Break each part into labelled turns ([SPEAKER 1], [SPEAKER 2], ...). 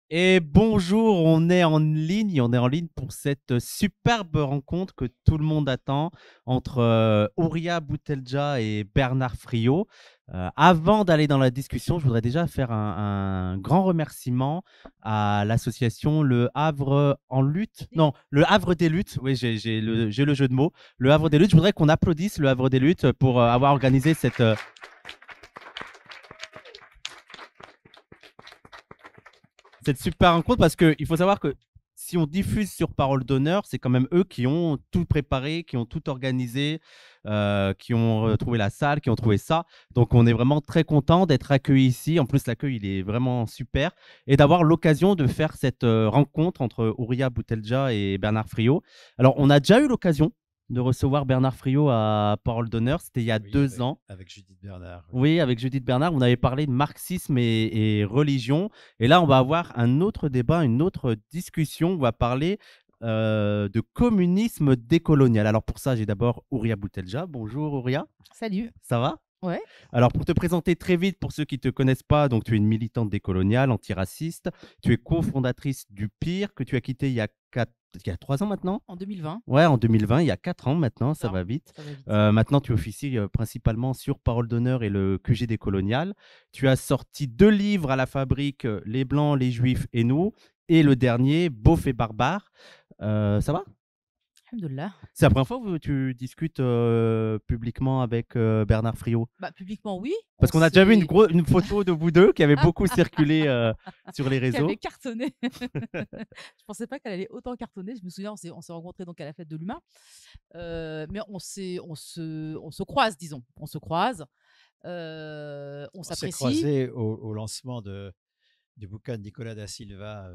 [SPEAKER 1] Et bonjour, on est en ligne pour cette superbe rencontre que tout le monde attend entre Ouria Boutelja et Bernard Friot. Avant d'aller dans la discussion, je voudrais déjà faire un grand remerciement à l'association Le Havre en lutte. Non, Le Havre des luttes. Oui, j'ai le jeu de mots. Le Havre des luttes. Je voudrais qu'on applaudisse Le Havre des luttes pour avoir organisé cette super rencontre parce qu'il faut savoir que si on diffuse sur Parole d'honneur, c'est quand même eux qui ont tout préparé, qui ont tout organisé, qui ont trouvé la salle, qui ont trouvé ça. Donc on est vraiment très content d'être accueillis ici. En plus, l'accueil, il est vraiment super. Et d'avoir l'occasion de faire cette rencontre entre Ouria Boutelja et Bernard Friot. Alors, on a déjà eu l'occasion de recevoir Bernard Friot à Parole d'honneur. C'était il y a
[SPEAKER 2] Oui,
[SPEAKER 1] 2 ans.
[SPEAKER 2] avec Judith Bernard, oui.
[SPEAKER 1] Oui, avec Judith Bernard, on avait parlé de marxisme et religion. Et là, on va avoir un autre débat, une autre discussion. On va parler de communisme décolonial. Alors pour ça, j'ai d'abord Ouria Boutelja. Bonjour Ouria,
[SPEAKER 3] Salut.
[SPEAKER 1] ça va?
[SPEAKER 3] Ouais.
[SPEAKER 1] Alors pour te présenter très vite, pour ceux qui ne te connaissent pas, donc tu es une militante décoloniale, antiraciste. Tu es cofondatrice du PIR que tu as quitté il y a 3 ans maintenant.
[SPEAKER 3] En 2020.
[SPEAKER 1] Ouais, en 2020, il y a 4 ans maintenant, ça
[SPEAKER 3] Ça,
[SPEAKER 1] va vite.
[SPEAKER 3] ça va vite.
[SPEAKER 1] Maintenant, tu officies principalement sur Parole d'honneur et le QG décolonial. Tu as sorti 2 livres à la fabrique, Les Blancs, les Juifs et nous, et le dernier, Beauf et Barbare. Ça va?
[SPEAKER 3] Alhamdoulilah.
[SPEAKER 1] C'est la première fois que tu discutes publiquement avec Bernard Friot?
[SPEAKER 3] Bah, publiquement, oui.
[SPEAKER 1] Parce qu'on a déjà vu une photo de vous deux qui avait beaucoup circulé sur les
[SPEAKER 3] Qui avait
[SPEAKER 1] réseaux.
[SPEAKER 3] cartonné. Je pensais pas qu'elle allait autant cartonner. Je me souviens, on s'est rencontrés donc à la fête de l'humain. Mais on se croise, disons. On se croise. On
[SPEAKER 2] On s'est
[SPEAKER 3] s'apprécie.
[SPEAKER 2] croisés au lancement du bouquin de Nicolas da Silva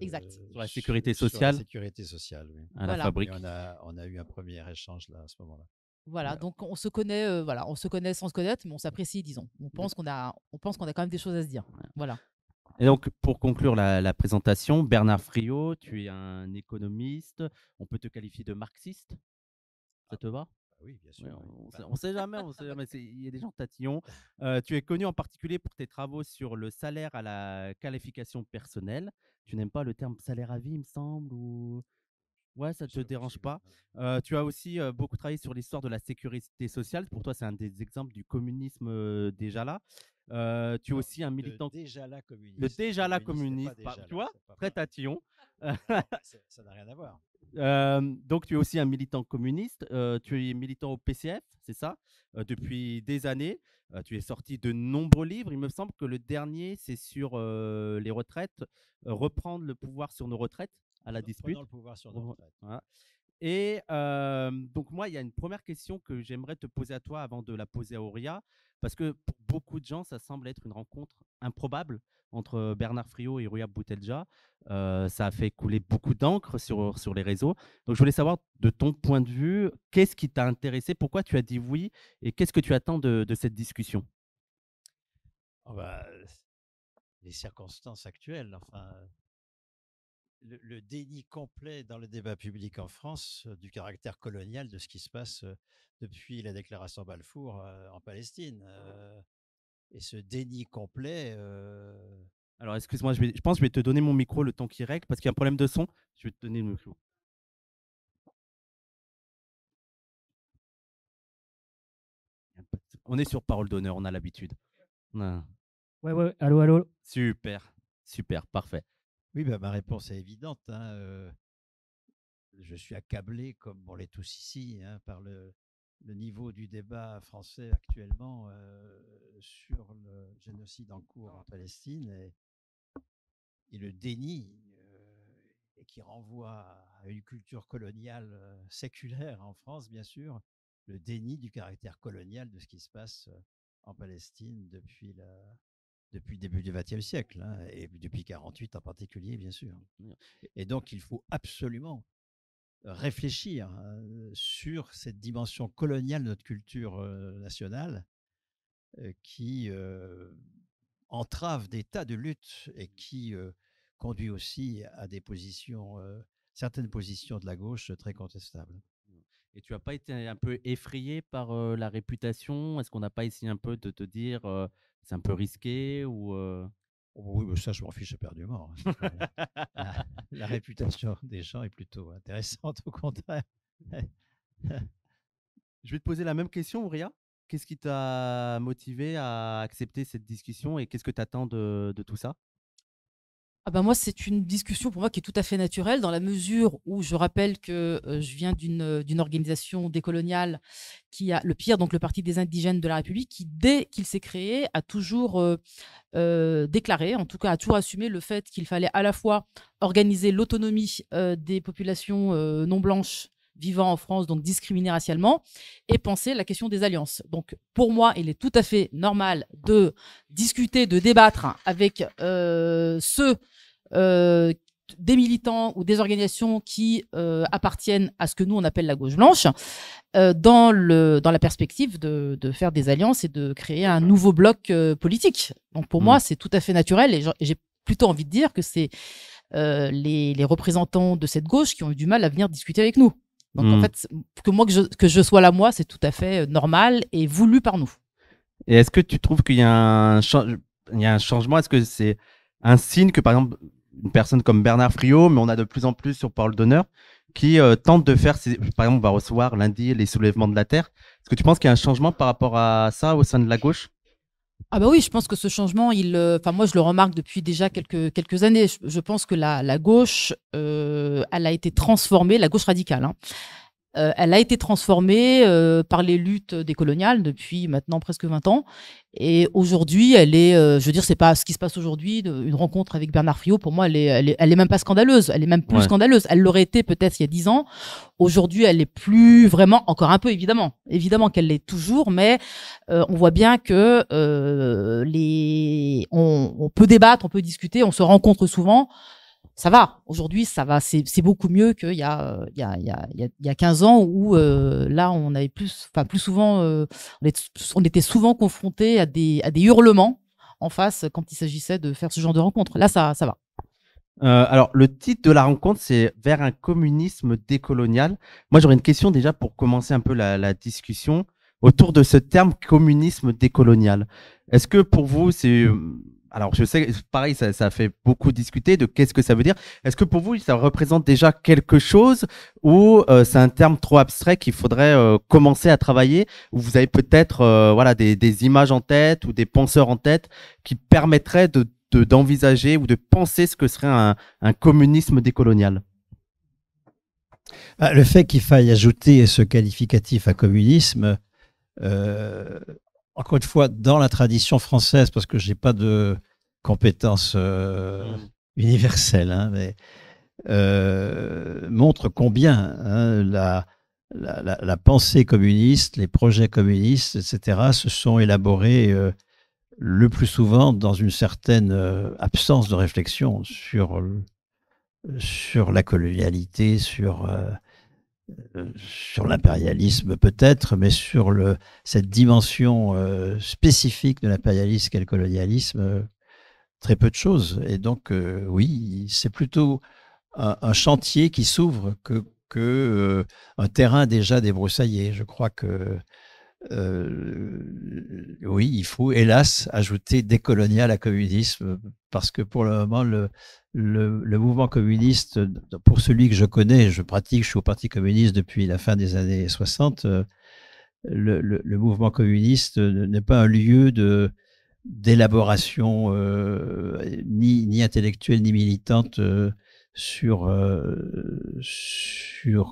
[SPEAKER 3] Exact.
[SPEAKER 1] Sur la sécurité
[SPEAKER 2] sur la
[SPEAKER 1] sociale
[SPEAKER 2] sécurité sociale, oui.
[SPEAKER 1] à la
[SPEAKER 3] Voilà.
[SPEAKER 2] Et
[SPEAKER 1] fabrique.
[SPEAKER 2] on a eu un premier échange là, à ce moment-là.
[SPEAKER 3] Voilà. Donc on se connaît, voilà, on se connaît sans se connaître, mais on s'apprécie, disons. On pense qu'on a quand même des choses à se dire. Voilà.
[SPEAKER 1] Et donc, pour conclure la présentation, Bernard Friot, tu es un économiste. On peut te qualifier de marxiste. Ça
[SPEAKER 2] Ah,
[SPEAKER 1] te va?
[SPEAKER 2] oui, bien
[SPEAKER 1] Ouais,
[SPEAKER 2] sûr, oui.
[SPEAKER 1] on sait jamais, on sait jamais. Il y a des gens tatillons. Tu es connu en particulier pour tes travaux sur le salaire à la qualification personnelle. Tu n'aimes pas le terme salaire à vie, il me semble, ou ouais, ça te
[SPEAKER 2] C'est pas
[SPEAKER 1] dérange
[SPEAKER 2] possible.
[SPEAKER 1] pas. Tu as aussi beaucoup travaillé sur l'histoire de la sécurité sociale. Pour toi, c'est un des exemples du communisme déjà là. Tu es
[SPEAKER 2] Non,
[SPEAKER 1] aussi un militant,
[SPEAKER 2] déjà là
[SPEAKER 1] le
[SPEAKER 2] communiste.
[SPEAKER 1] déjà là
[SPEAKER 2] Communiste n'est pas
[SPEAKER 1] communiste,
[SPEAKER 2] déjà
[SPEAKER 1] tu
[SPEAKER 2] là,
[SPEAKER 1] vois,
[SPEAKER 2] c'est pas
[SPEAKER 1] très
[SPEAKER 2] pareil.
[SPEAKER 1] tatillon.
[SPEAKER 2] Non, mais ça n'a rien à voir.
[SPEAKER 1] Donc, tu es aussi un militant communiste. Tu es militant au PCF, c'est ça, depuis des années. Tu es sorti de nombreux livres. Il me semble que le dernier, c'est sur les retraites, reprendre le pouvoir sur nos retraites à la
[SPEAKER 2] Prenons
[SPEAKER 1] dispute.
[SPEAKER 2] le pouvoir sur nos retraites.
[SPEAKER 1] Voilà. Et donc moi, il y a une première question que j'aimerais te poser à toi avant de la poser à Auria, parce que pour beaucoup de gens, ça semble être une rencontre improbable entre Bernard Friot et Rouya Boutelja. Ça a fait couler beaucoup d'encre sur les réseaux. Donc je voulais savoir, de ton point de vue, qu'est-ce qui t'a intéressé, pourquoi tu as dit oui, et qu'est-ce que tu attends de cette discussion?
[SPEAKER 2] Oh, bah, les circonstances actuelles, enfin, le déni complet dans le débat public en France du caractère colonial de ce qui se passe depuis la déclaration Balfour en Palestine. Et ce déni complet,
[SPEAKER 1] Alors excuse-moi, je pense que je vais te donner mon micro le temps qu'il règle, parce qu'il y a un problème de son. Je vais te donner le micro. On est sur Parole d'honneur, on a l'habitude. Ah.
[SPEAKER 4] Ouais, ouais, allô, allô.
[SPEAKER 1] Super, super, parfait.
[SPEAKER 2] oui, bah, ma réponse est évidente, hein, je suis accablé, comme on l'est tous ici, hein, par le niveau du débat français actuellement sur le génocide en cours en Palestine et le déni et qui renvoie à une culture coloniale séculaire en France, bien sûr, le déni du caractère colonial de ce qui se passe en Palestine depuis le début du XXe siècle, hein, et depuis 48 en particulier, bien sûr. Et donc, il faut absolument réfléchir sur cette dimension coloniale de notre culture nationale qui entrave des tas de luttes et qui conduit aussi à des positions, certaines positions de la gauche très contestables.
[SPEAKER 1] Et tu n'as pas été un peu effrayé par la réputation? Est-ce qu'on n'a pas essayé un peu de te dire c'est un peu risqué ou
[SPEAKER 2] Oh, oui, mais ça, je m'en fiche éperdument. La réputation des gens est plutôt intéressante, au contraire.
[SPEAKER 1] Je vais te poser la même question, Ouria. Qu'est-ce qui t'a motivé à accepter cette discussion et qu'est-ce que tu attends de tout ça?
[SPEAKER 3] Ah bah moi, c'est une discussion pour moi qui est tout à fait naturelle dans la mesure où je rappelle que je viens d'une organisation décoloniale qui a le PIR, donc le Parti des indigènes de la République, qui dès qu'il s'est créé a toujours déclaré, en tout cas a toujours assumé le fait qu'il fallait à la fois organiser l'autonomie des populations non blanches vivant en France, donc discriminées racialement, et penser la question des alliances. Donc pour moi, il est tout à fait normal de discuter, de débattre avec ceux des militants ou des organisations qui appartiennent à ce que nous on appelle la gauche blanche, dans la perspective de faire des alliances et de créer un nouveau bloc politique. Donc pour moi, c'est tout à fait naturel et j'ai plutôt envie de dire que c'est les représentants de cette gauche qui ont eu du mal à venir discuter avec nous. Donc en fait, que je sois là, moi, c'est tout à fait normal et voulu par nous.
[SPEAKER 1] Et est-ce que tu trouves qu'il y a un changement? Est-ce que c'est un signe que, par exemple, une personne comme Bernard Friot, mais on a de plus en plus sur Parole d'honneur, qui tente de faire, par exemple, on va recevoir lundi les soulèvements de la Terre. Est-ce que tu penses qu'il y a un changement par rapport à ça au sein de la gauche?
[SPEAKER 3] Ah bah oui, je pense que ce changement, moi je le remarque depuis déjà quelques années. Je pense que la gauche, elle a été transformée, la gauche radicale, hein. Elle a été transformée par les luttes décoloniales depuis maintenant presque 20 ans. Et aujourd'hui, elle est, je veux dire, c'est pas ce qui se passe aujourd'hui, une rencontre avec Bernard Friot, pour moi, elle est même pas scandaleuse. Elle est même plus scandaleuse. Elle l'aurait été peut-être il y a 10 ans. Aujourd'hui, elle est plus vraiment, encore un peu évidemment. Évidemment qu'elle l'est toujours, mais on voit bien que on peut débattre, on peut discuter, on se rencontre souvent. Ça va. Aujourd'hui, ça va. C'est beaucoup mieux qu'il y a 15 ans où là, on avait plus souvent, on était souvent confrontés à des hurlements en face quand il s'agissait de faire ce genre de rencontre. Là, ça va.
[SPEAKER 1] Alors, le titre de la rencontre, c'est Vers un communisme décolonial. Moi, j'aurais une question déjà pour commencer un peu la discussion autour de ce terme communisme décolonial. Est-ce que pour vous, c'est... Alors, je sais, pareil, ça fait beaucoup discuter de qu'est-ce que ça veut dire. Est-ce que pour vous, ça représente déjà quelque chose ou c'est un terme trop abstrait qu'il faudrait commencer à travailler, ou vous avez peut-être voilà, des images en tête ou des penseurs en tête qui permettraient d'envisager ou de penser ce que serait un communisme décolonial?
[SPEAKER 2] Le fait qu'il faille ajouter ce qualificatif à communisme, encore une fois, dans la tradition française, parce que je n'ai pas de compétences universelles, hein, mais montre combien la pensée communiste, les projets communistes, etc., se sont élaborés le plus souvent dans une certaine absence de réflexion sur la colonialité, sur l'impérialisme peut-être, mais sur cette dimension spécifique de l'impérialisme qu'est le colonialisme, très peu de choses. Et donc, oui, c'est plutôt un chantier qui s'ouvre que un terrain déjà débroussaillé. Je crois que oui, il faut hélas ajouter décolonial à communisme, parce que pour le moment, le mouvement communiste, pour celui que je connais, je suis au Parti communiste depuis la fin des années 60, le mouvement communiste n'est pas un lieu d'élaboration ni intellectuelle ni militante sur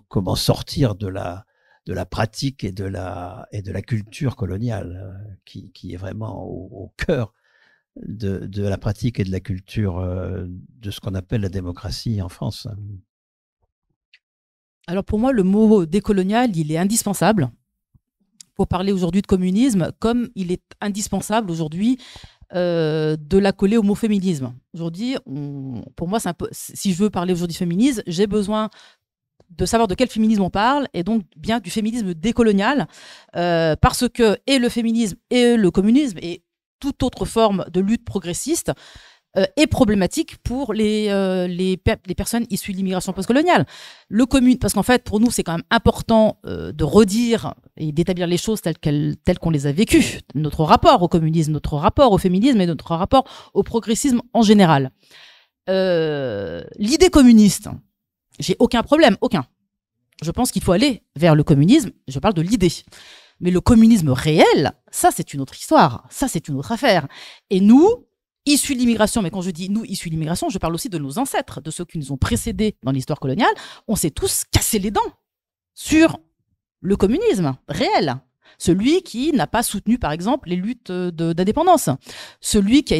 [SPEAKER 2] comment sortir de la pratique et de la culture coloniale, qui est vraiment au cœur de la pratique et de la culture de ce qu'on appelle la démocratie en France.
[SPEAKER 3] Alors pour moi, le mot décolonial, il est indispensable pour parler aujourd'hui de communisme, comme il est indispensable aujourd'hui de l'accoler au mot féminisme. Aujourd'hui, pour moi, c'est un peu, si je veux parler aujourd'hui de féminisme, j'ai besoin de savoir de quel féminisme on parle, et donc bien du féminisme décolonial, parce que et le féminisme et le communisme et toute autre forme de lutte progressiste est problématique pour les personnes issues de l'immigration postcoloniale. Parce qu'en fait, pour nous, c'est quand même important de redire et d'établir les choses telles qu'on les a vécues. Notre rapport au communisme, notre rapport au féminisme et notre rapport au progressisme en général. L'idée communiste, j'ai aucun problème, aucun. Je pense qu'il faut aller vers le communisme, je parle de l'idée. Mais le communisme réel, ça c'est une autre histoire, ça c'est une autre affaire. Et nous, issus de l'immigration, mais quand je dis nous, issus de l'immigration, je parle aussi de nos ancêtres, de ceux qui nous ont précédés dans l'histoire coloniale, on s'est tous cassé les dents sur le communisme réel. Celui qui n'a pas soutenu, par exemple, les luttes d'indépendance. Celui qui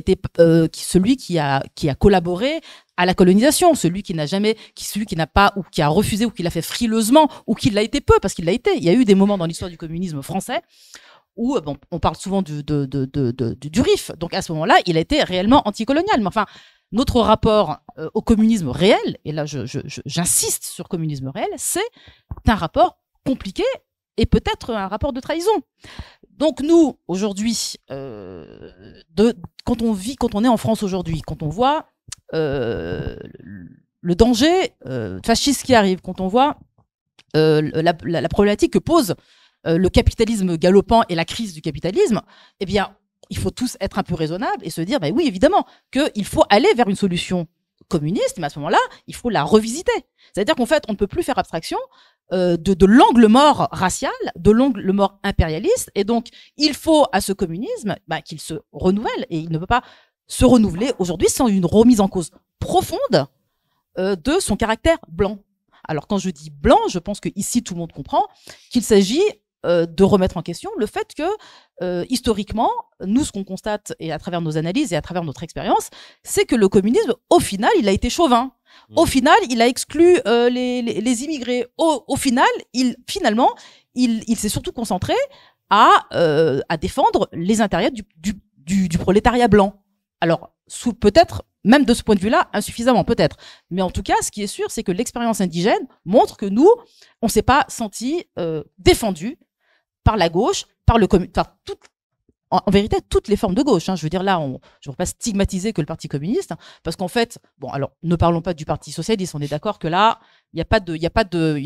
[SPEAKER 3] a collaboré à la colonisation. Celui qui n'a pas, ou qui a refusé, ou qui l'a fait frileusement, ou qui l'a été peu, parce qu'il l'a été. Il y a eu des moments dans l'histoire du communisme français où, on parle souvent du RIF. Donc, à ce moment-là, il a été réellement anticolonial. Mais enfin, notre rapport au communisme réel, et là, j'insiste sur communisme réel, c'est un rapport compliqué et peut-être un rapport de trahison. Donc nous, aujourd'hui, quand on est en France aujourd'hui, quand on voit le danger fasciste qui arrive, quand on voit la problématique que pose le capitalisme galopant et la crise du capitalisme, eh bien, il faut tous être un peu raisonnables et se dire, oui, évidemment, qu'il faut aller vers une solution communiste, mais à ce moment-là, il faut la revisiter. C'est-à-dire qu'en fait, on ne peut plus faire abstraction de l'angle mort racial, de l'angle mort impérialiste, et donc il faut à ce communisme qu'il se renouvelle, et il ne peut pas se renouveler aujourd'hui sans une remise en cause profonde de son caractère blanc. Alors quand je dis blanc, je pense que ici tout le monde comprend qu'il s'agit de remettre en question le fait que historiquement, nous ce qu'on constate, et à travers nos analyses et à travers notre expérience, c'est que le communisme, au final, il a été chauvin. Au final, il a exclu les immigrés. Au final, il s'est surtout concentré à défendre les intérêts du prolétariat blanc. Alors, peut-être, même de ce point de vue-là, insuffisamment, peut-être. Mais en tout cas, ce qui est sûr, c'est que l'expérience indigène montre que nous, on ne s'est pas senti défendus par la gauche, en vérité, toutes les formes de gauche. Je veux dire, là, je ne veux pas stigmatiser que le Parti communiste, parce qu'en fait, alors, ne parlons pas du Parti socialiste, on est d'accord que là, il n'y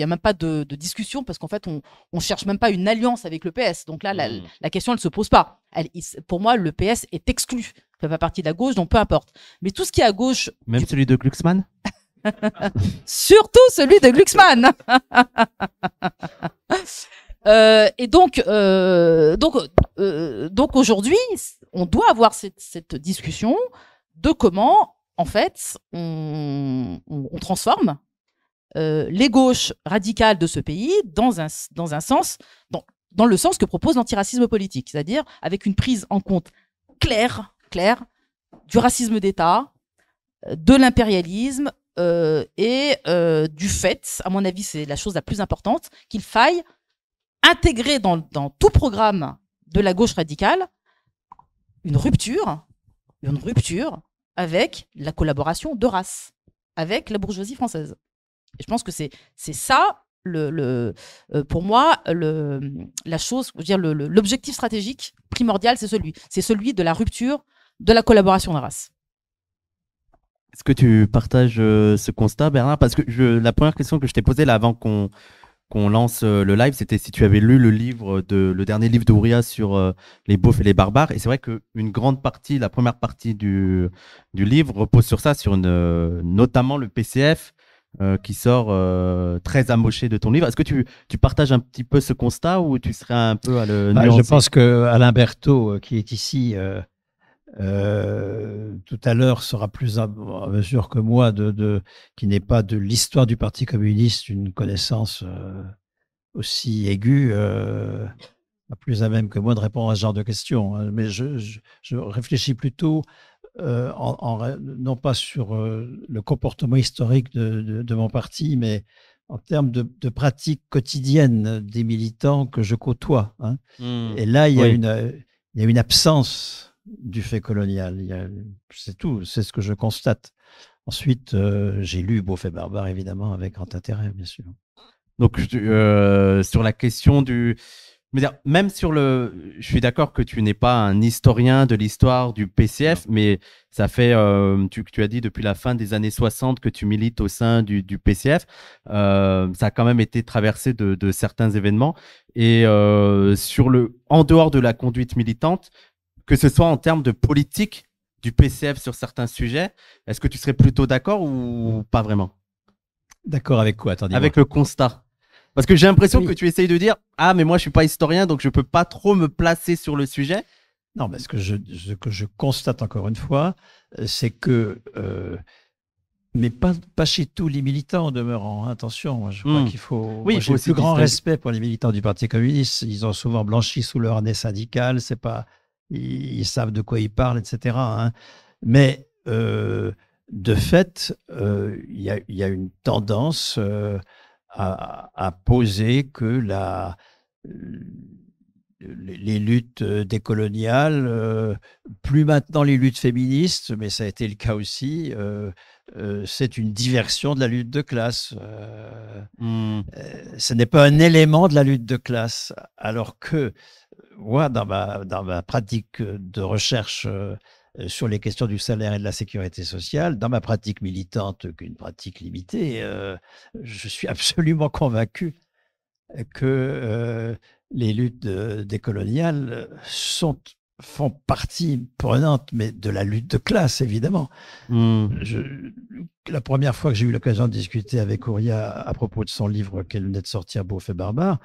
[SPEAKER 3] a même pas de discussion, parce qu'en fait, on ne cherche même pas une alliance avec le PS. Donc là, la question, elle ne se pose pas. Pour moi, le PS est exclu. Il ne fait pas partie de la gauche, donc peu importe. Mais tout ce qui est à gauche...
[SPEAKER 1] Même celui de Glucksmann.
[SPEAKER 3] Surtout celui de Glucksmann. Et donc aujourd'hui, on doit avoir cette discussion de comment, en fait, on transforme les gauches radicales de ce pays dans le sens que propose l'antiracisme politique, c'est-à-dire avec une prise en compte claire du racisme d'État, de l'impérialisme et du fait, à mon avis, c'est la chose la plus importante, qu'il faille intégrer dans tout programme de la gauche radicale une rupture avec la collaboration de race, avec la bourgeoisie française. Et je pense que c'est ça, pour moi, la chose, je veux dire, l'objectif stratégique primordial, c'est celui de la rupture de la collaboration de race.
[SPEAKER 1] Est-ce que tu partages ce constat, Bernard? Parce que la première question que je t'ai posée là avant qu'on lance le live, c'était si tu avais lu le dernier livre d'Ouria sur les beaufs et les barbares. Et c'est vrai qu'une grande partie, la première partie du livre repose sur ça, notamment le PCF qui sort très amoché de ton livre. Est-ce que tu partages un petit peu ce constat ou tu serais un peu à le nuancer?
[SPEAKER 2] Je pense que Alain Berthaud, qui est ici tout à l'heure, sera plus à mesure que moi qui n'est pas de l'histoire du Parti communiste une connaissance aussi aiguë, plus à même que moi de répondre à ce genre de questions. Mais je réfléchis plutôt non pas sur le comportement historique de mon parti, mais en termes de pratiques quotidiennes des militants que je côtoie. Et là, il y a une absence du fait colonial. C'est tout, c'est ce que je constate. Ensuite, j'ai lu Beauf et Barbare, évidemment, avec grand intérêt, bien sûr.
[SPEAKER 1] Donc, sur la question Je veux dire, même sur le, je suis d'accord que tu n'es pas un historien de l'histoire du PCF, mais ça fait, tu as dit depuis la fin des années 60 que tu milites au sein du PCF. Ça a quand même été traversé de certains événements. Et en dehors de la conduite militante, que ce soit en termes de politique du PCF sur certains sujets, est-ce que tu serais plutôt d'accord ou pas vraiment?
[SPEAKER 2] D'accord avec quoi? Attendez.
[SPEAKER 1] Avec le constat. Parce que j'ai l'impression
[SPEAKER 2] Oui.
[SPEAKER 1] que tu essayes de dire « Ah, mais moi, je suis pas historien, donc je peux pas trop me placer sur le sujet. »
[SPEAKER 2] Non, mais ce que je constate encore une fois, c'est que, mais pas chez tous les militants en demeurant, hein, attention, moi, je crois qu'il faut...
[SPEAKER 1] Oui,
[SPEAKER 2] moi,
[SPEAKER 1] il faut
[SPEAKER 2] j'ai le
[SPEAKER 1] aussi
[SPEAKER 2] plus grand
[SPEAKER 1] distinguer.
[SPEAKER 2] respect pour les militants du Parti communiste. Ils ont souvent blanchi sous leur harnais syndical, c'est pas, ils savent de quoi ils parlent, etc. hein. Mais de fait, il y a une tendance à poser que les luttes décoloniales, plus maintenant les luttes féministes, mais ça a été le cas aussi, c'est une diversion de la lutte de classe. Ce n'est pas un élément de la lutte de classe, alors que moi, dans ma pratique de recherche sur les questions du salaire et de la sécurité sociale, dans ma pratique militante, qu'une pratique limitée, je suis absolument convaincu que les luttes décoloniales font partie prenante, mais de la lutte de classe, évidemment. La première fois que j'ai eu l'occasion de discuter avec Ouria à propos de son livre qu'elle venait de sortir, Beauf et Barbare,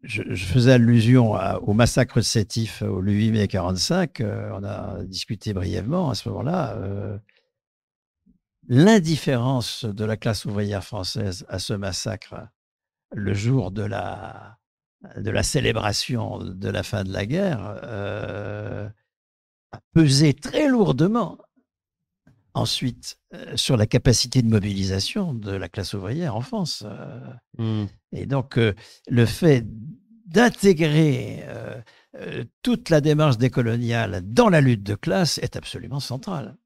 [SPEAKER 2] je faisais allusion au massacre de Sétif le 8 mai 1945. On a discuté brièvement à ce moment-là. L'indifférence de la classe ouvrière française à ce massacre le jour de la célébration de la fin de la guerre a pesé très lourdement ensuite sur la capacité de mobilisation de la classe ouvrière en France. Et donc, le fait d'intégrer toute la démarche décoloniale dans la lutte de classe est absolument central.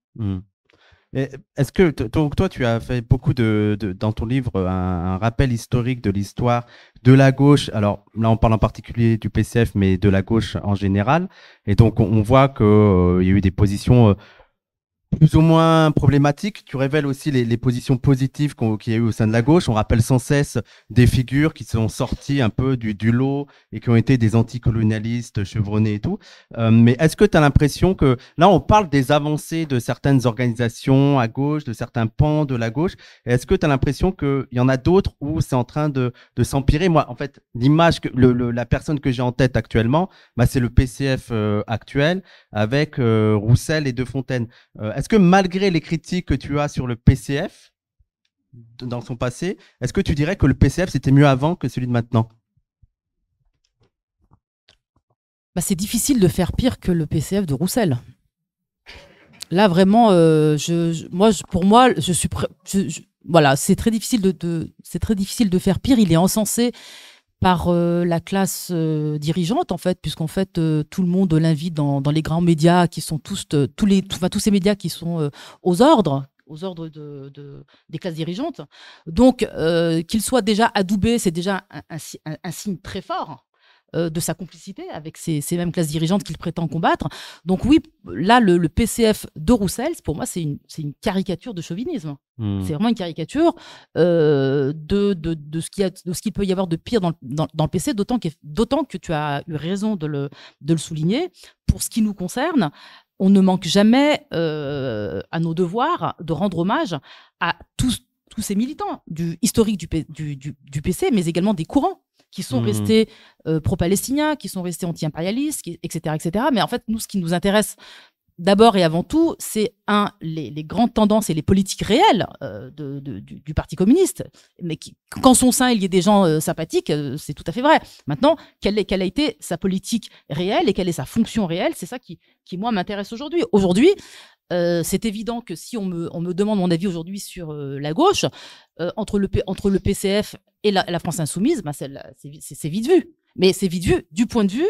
[SPEAKER 1] Est-ce que donc toi, tu as fait beaucoup dans ton livre un rappel historique de l'histoire de la gauche. Alors là, on parle en particulier du PCF, mais de la gauche en général. Et donc, on voit qu'il y a eu des positions plus ou moins problématiques. Tu révèles aussi les positions positives qu'il y a eu au sein de la gauche. On rappelle sans cesse des figures qui sont sorties un peu du lot et qui ont été des anticolonialistes chevronnés et tout. Mais est-ce que tu as l'impression que là, on parle des avancées de certaines organisations à gauche, de certains pans de la gauche. Est-ce que tu as l'impression qu'il y en a d'autres où c'est en train de s'empirer? Moi, en fait, l'image, la personne que j'ai en tête actuellement, c'est le PCF actuel avec Roussel et De Fontaine. Est-ce que malgré les critiques que tu as sur le PCF dans son passé, est-ce que tu dirais que le PCF c'était mieux avant que celui de maintenant?
[SPEAKER 3] C'est difficile de faire pire que le PCF de Roussel. Là vraiment, pour moi, voilà, c'est très difficile de faire pire. Il est encensé par la classe dirigeante, en fait, puisqu'en fait, tout le monde l'invite dans les grands médias qui sont tous ces médias qui sont aux ordres des classes dirigeantes. Donc, qu'il soit déjà adoubé, c'est déjà un signe très fort de sa complicité avec ces mêmes classes dirigeantes qu'il prétend combattre. Donc oui, là, le PCF de Roussel, pour moi, c'est une caricature de chauvinisme. C'est vraiment une caricature de ce qu'il peut y avoir de pire dans le PC, d'autant que tu as eu raison de le souligner. Pour ce qui nous concerne, on ne manque jamais à nos devoirs de rendre hommage à tous ces militants historiques du PC, mais également des courants qui sont restés pro-palestiniens, qui sont restés anti-impérialistes, etc., etc. Mais en fait, nous, ce qui nous intéresse d'abord et avant tout, c'est les grandes tendances et les politiques réelles du Parti communiste. Mais qu'en son sein, il y ait des gens sympathiques, c'est tout à fait vrai. Maintenant, quelle a été sa politique réelle et quelle est sa fonction réelle? C'est ça qui moi, m'intéresse aujourd'hui. Aujourd'hui, c'est évident que si on me demande mon avis aujourd'hui sur la gauche, entre le PCF et la France insoumise, c'est vite vu. Mais c'est vite vu du point de vue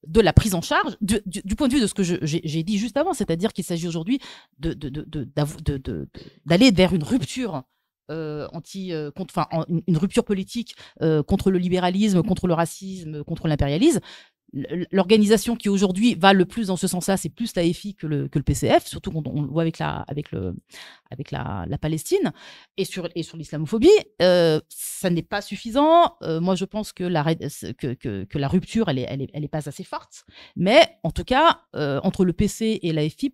[SPEAKER 3] de la prise en charge, du point de vue de ce que j'ai dit juste avant, c'est-à-dire qu'il s'agit aujourd'hui d'aller vers une rupture une rupture politique contre le libéralisme, contre le racisme, contre l'impérialisme. L'organisation qui aujourd'hui va le plus dans ce sens-là, c'est plus la FI que le PCF, surtout quand on le voit avec la Palestine et sur l'islamophobie. Ça n'est pas suffisant. Moi, je pense que la rupture, elle est pas assez forte. Mais en tout cas, entre le PC et la FI,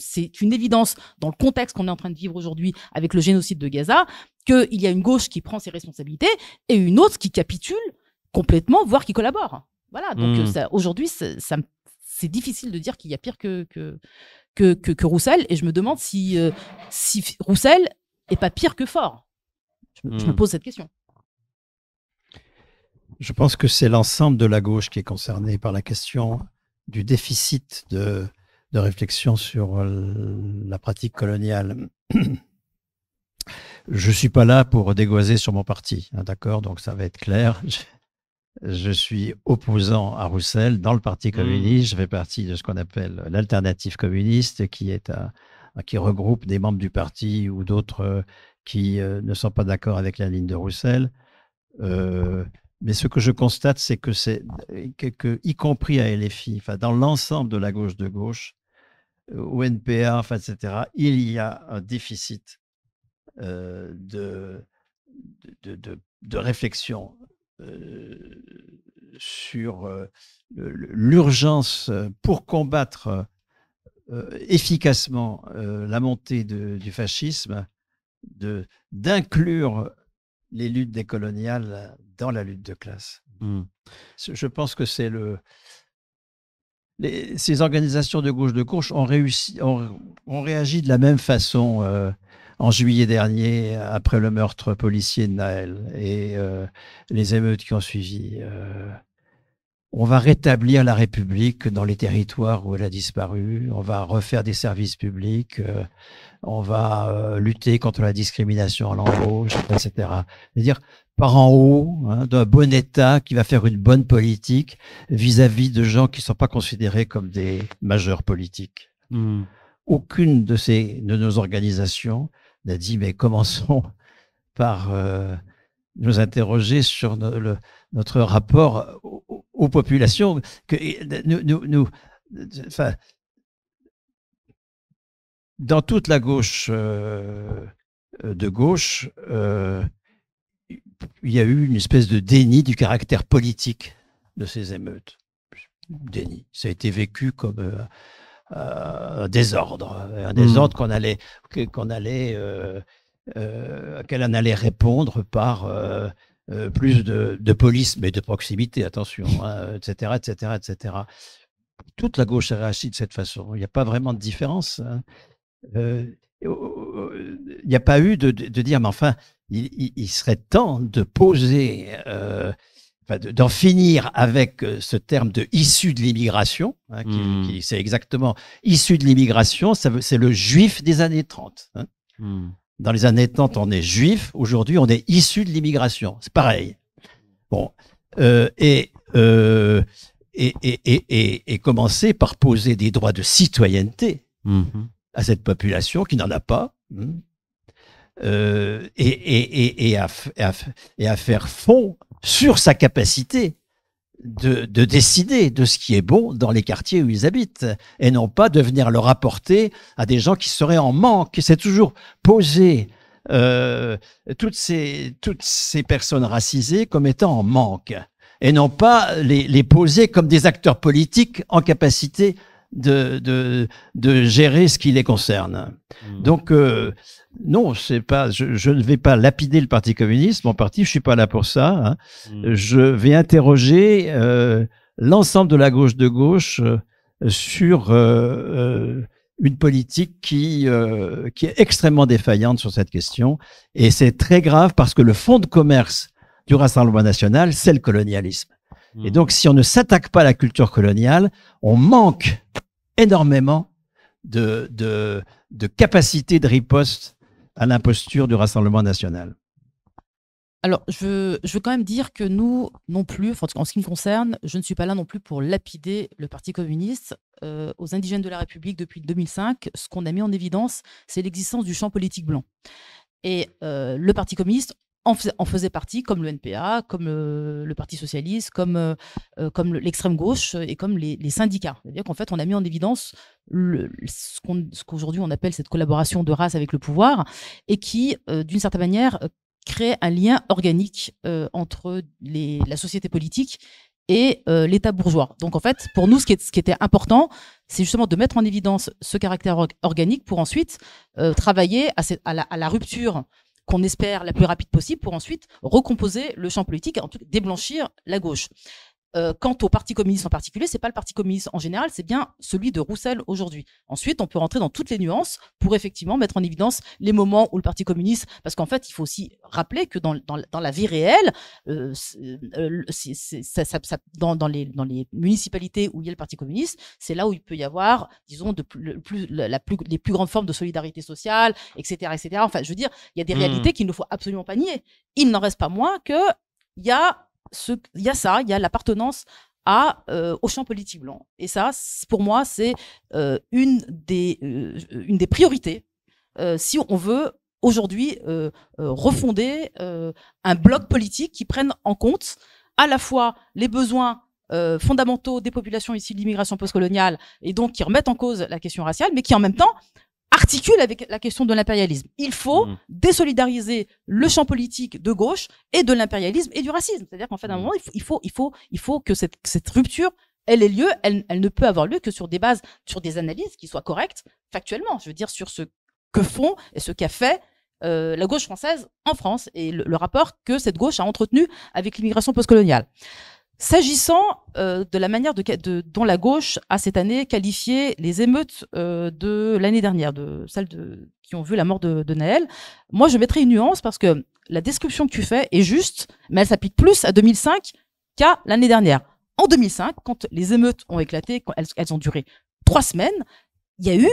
[SPEAKER 3] c'est une évidence dans le contexte qu'on est en train de vivre aujourd'hui avec le génocide de Gaza, qu'il y a une gauche qui prend ses responsabilités et une autre qui capitule complètement, voire qui collabore. Voilà, donc aujourd'hui, c'est difficile de dire qu'il y a pire que Roussel, et je me demande si Roussel est pas pire que Faure. Je me pose cette question.
[SPEAKER 2] Je pense que c'est l'ensemble de la gauche qui est concerné par la question du déficit de réflexion sur la pratique coloniale. Je suis pas là pour dégoiser sur mon parti, hein, d'accord, donc ça va être clair. Je suis opposant à Roussel dans le Parti communiste. Je fais partie de ce qu'on appelle l'alternative communiste, qui regroupe des membres du parti ou d'autres qui ne sont pas d'accord avec la ligne de Roussel. Mais ce que je constate, c'est que y compris à LFI, dans l'ensemble de la gauche de gauche, au NPA, etc., il y a un déficit de réflexion sur l'urgence pour combattre efficacement la montée du fascisme, d'inclure les luttes décoloniales dans la lutte de classe. Je pense que c'est ces organisations de gauche ont réagi de la même façon en juillet dernier, après le meurtre policier de Naël et les émeutes qui ont suivi. On va rétablir la République dans les territoires où elle a disparu, on va refaire des services publics, on va lutter contre la discrimination à l'embauche, etc. C'est-à-dire par en haut, hein, d'un bon État qui va faire une bonne politique vis-à-vis de gens qui ne sont pas considérés comme des majeurs politiques. Aucune de nos organisations n'a dit, mais commençons par nous interroger sur notre rapport aux populations. Dans toute la gauche de gauche, il y a eu une espèce de déni du caractère politique de ces émeutes. Déni. Ça a été vécu comme un désordre auquel on allait répondre par plus de police, mais de proximité, attention, hein, etc., etc., etc. Toute la gauche a réagi de cette façon. Il n'y a pas vraiment de différence. Hein. Il n'y a pas eu de dire, mais enfin, il serait temps de poser, d'en finir avec ce terme de issu de l'immigration, hein, qui c'est exactement issu de l'immigration, c'est le juif des années 30. Hein. Dans les années 30, on est juif, aujourd'hui, on est issu de l'immigration. C'est pareil. Bon, et commencer par poser des droits de citoyenneté à cette population qui n'en a pas, et à faire fond sur sa capacité de décider de ce qui est bon dans les quartiers où ils habitent, et non pas de venir le rapporter à des gens qui seraient en manque. C'est toujours poser toutes ces personnes racisées comme étant en manque, et non pas les poser comme des acteurs politiques en capacité de gérer ce qui les concerne. Donc non, c'est pas. Je ne vais pas lapider le Parti communiste. Mon parti, je suis pas là pour ça. Hein. Je vais interroger l'ensemble de la gauche de gauche sur une politique qui est extrêmement défaillante sur cette question. Et c'est très grave parce que le fond de commerce du Rassemblement national, c'est le colonialisme. Et donc, si on ne s'attaque pas à la culture coloniale, on manque énormément de capacité de riposte à l'imposture du Rassemblement national.
[SPEAKER 3] Alors, je veux quand même dire que nous, non plus, en ce qui me concerne, je ne suis pas là non plus pour lapider le Parti communiste. Aux indigènes de la République, depuis 2005, ce qu'on a mis en évidence, c'est l'existence du champ politique blanc. Et le Parti communiste en faisait partie, comme le NPA, comme le Parti socialiste, comme l'extrême gauche et comme les syndicats. C'est-à-dire qu'en fait, on a mis en évidence ce qu'aujourd'hui on appelle cette collaboration de race avec le pouvoir et qui, d'une certaine manière, crée un lien organique entre la société politique et l'État bourgeois. Donc en fait, pour nous, ce qui était important, c'est justement de mettre en évidence ce caractère organique pour ensuite travailler à la rupture qu'on espère la plus rapide possible pour ensuite recomposer le champ politique et en tout cas déblanchir la gauche. Quant au Parti communiste en particulier, c'est pas le Parti communiste en général, c'est bien celui de Roussel aujourd'hui. Ensuite, on peut rentrer dans toutes les nuances pour effectivement mettre en évidence les moments où le Parti communiste, parce qu'en fait, il faut aussi rappeler que dans la vie réelle, dans les municipalités où il y a le Parti communiste, c'est là où il peut y avoir, disons, les plus grandes formes de solidarité sociale, etc., etc. Enfin, je veux dire, il y a des réalités qu'il ne faut absolument pas nier. Il n'en reste pas moins que il y a l'appartenance au champ politique blanc. Et ça, pour moi, c'est une des priorités si on veut aujourd'hui refonder un bloc politique qui prenne en compte à la fois les besoins fondamentaux des populations issues de l'immigration postcoloniale et donc qui remettent en cause la question raciale, mais qui en même temps articule avec la question de l'impérialisme. Il faut désolidariser le champ politique de gauche et de l'impérialisme et du racisme. C'est-à-dire qu'en fait, à un moment, il faut que cette rupture, elle ait lieu. Elle ne peut avoir lieu que sur des analyses qui soient correctes factuellement. Je veux dire, sur ce que font et ce qu'a fait la gauche française en France et le rapport que cette gauche a entretenu avec l'immigration postcoloniale. S'agissant de la manière dont la gauche a cette année qualifié les émeutes de l'année dernière, de celles qui ont vu la mort de Naël, moi je mettrais une nuance parce que la description que tu fais est juste, mais elle s'applique plus à 2005 qu'à l'année dernière. En 2005, quand les émeutes ont éclaté, quand elles ont duré 3 semaines, il y a eu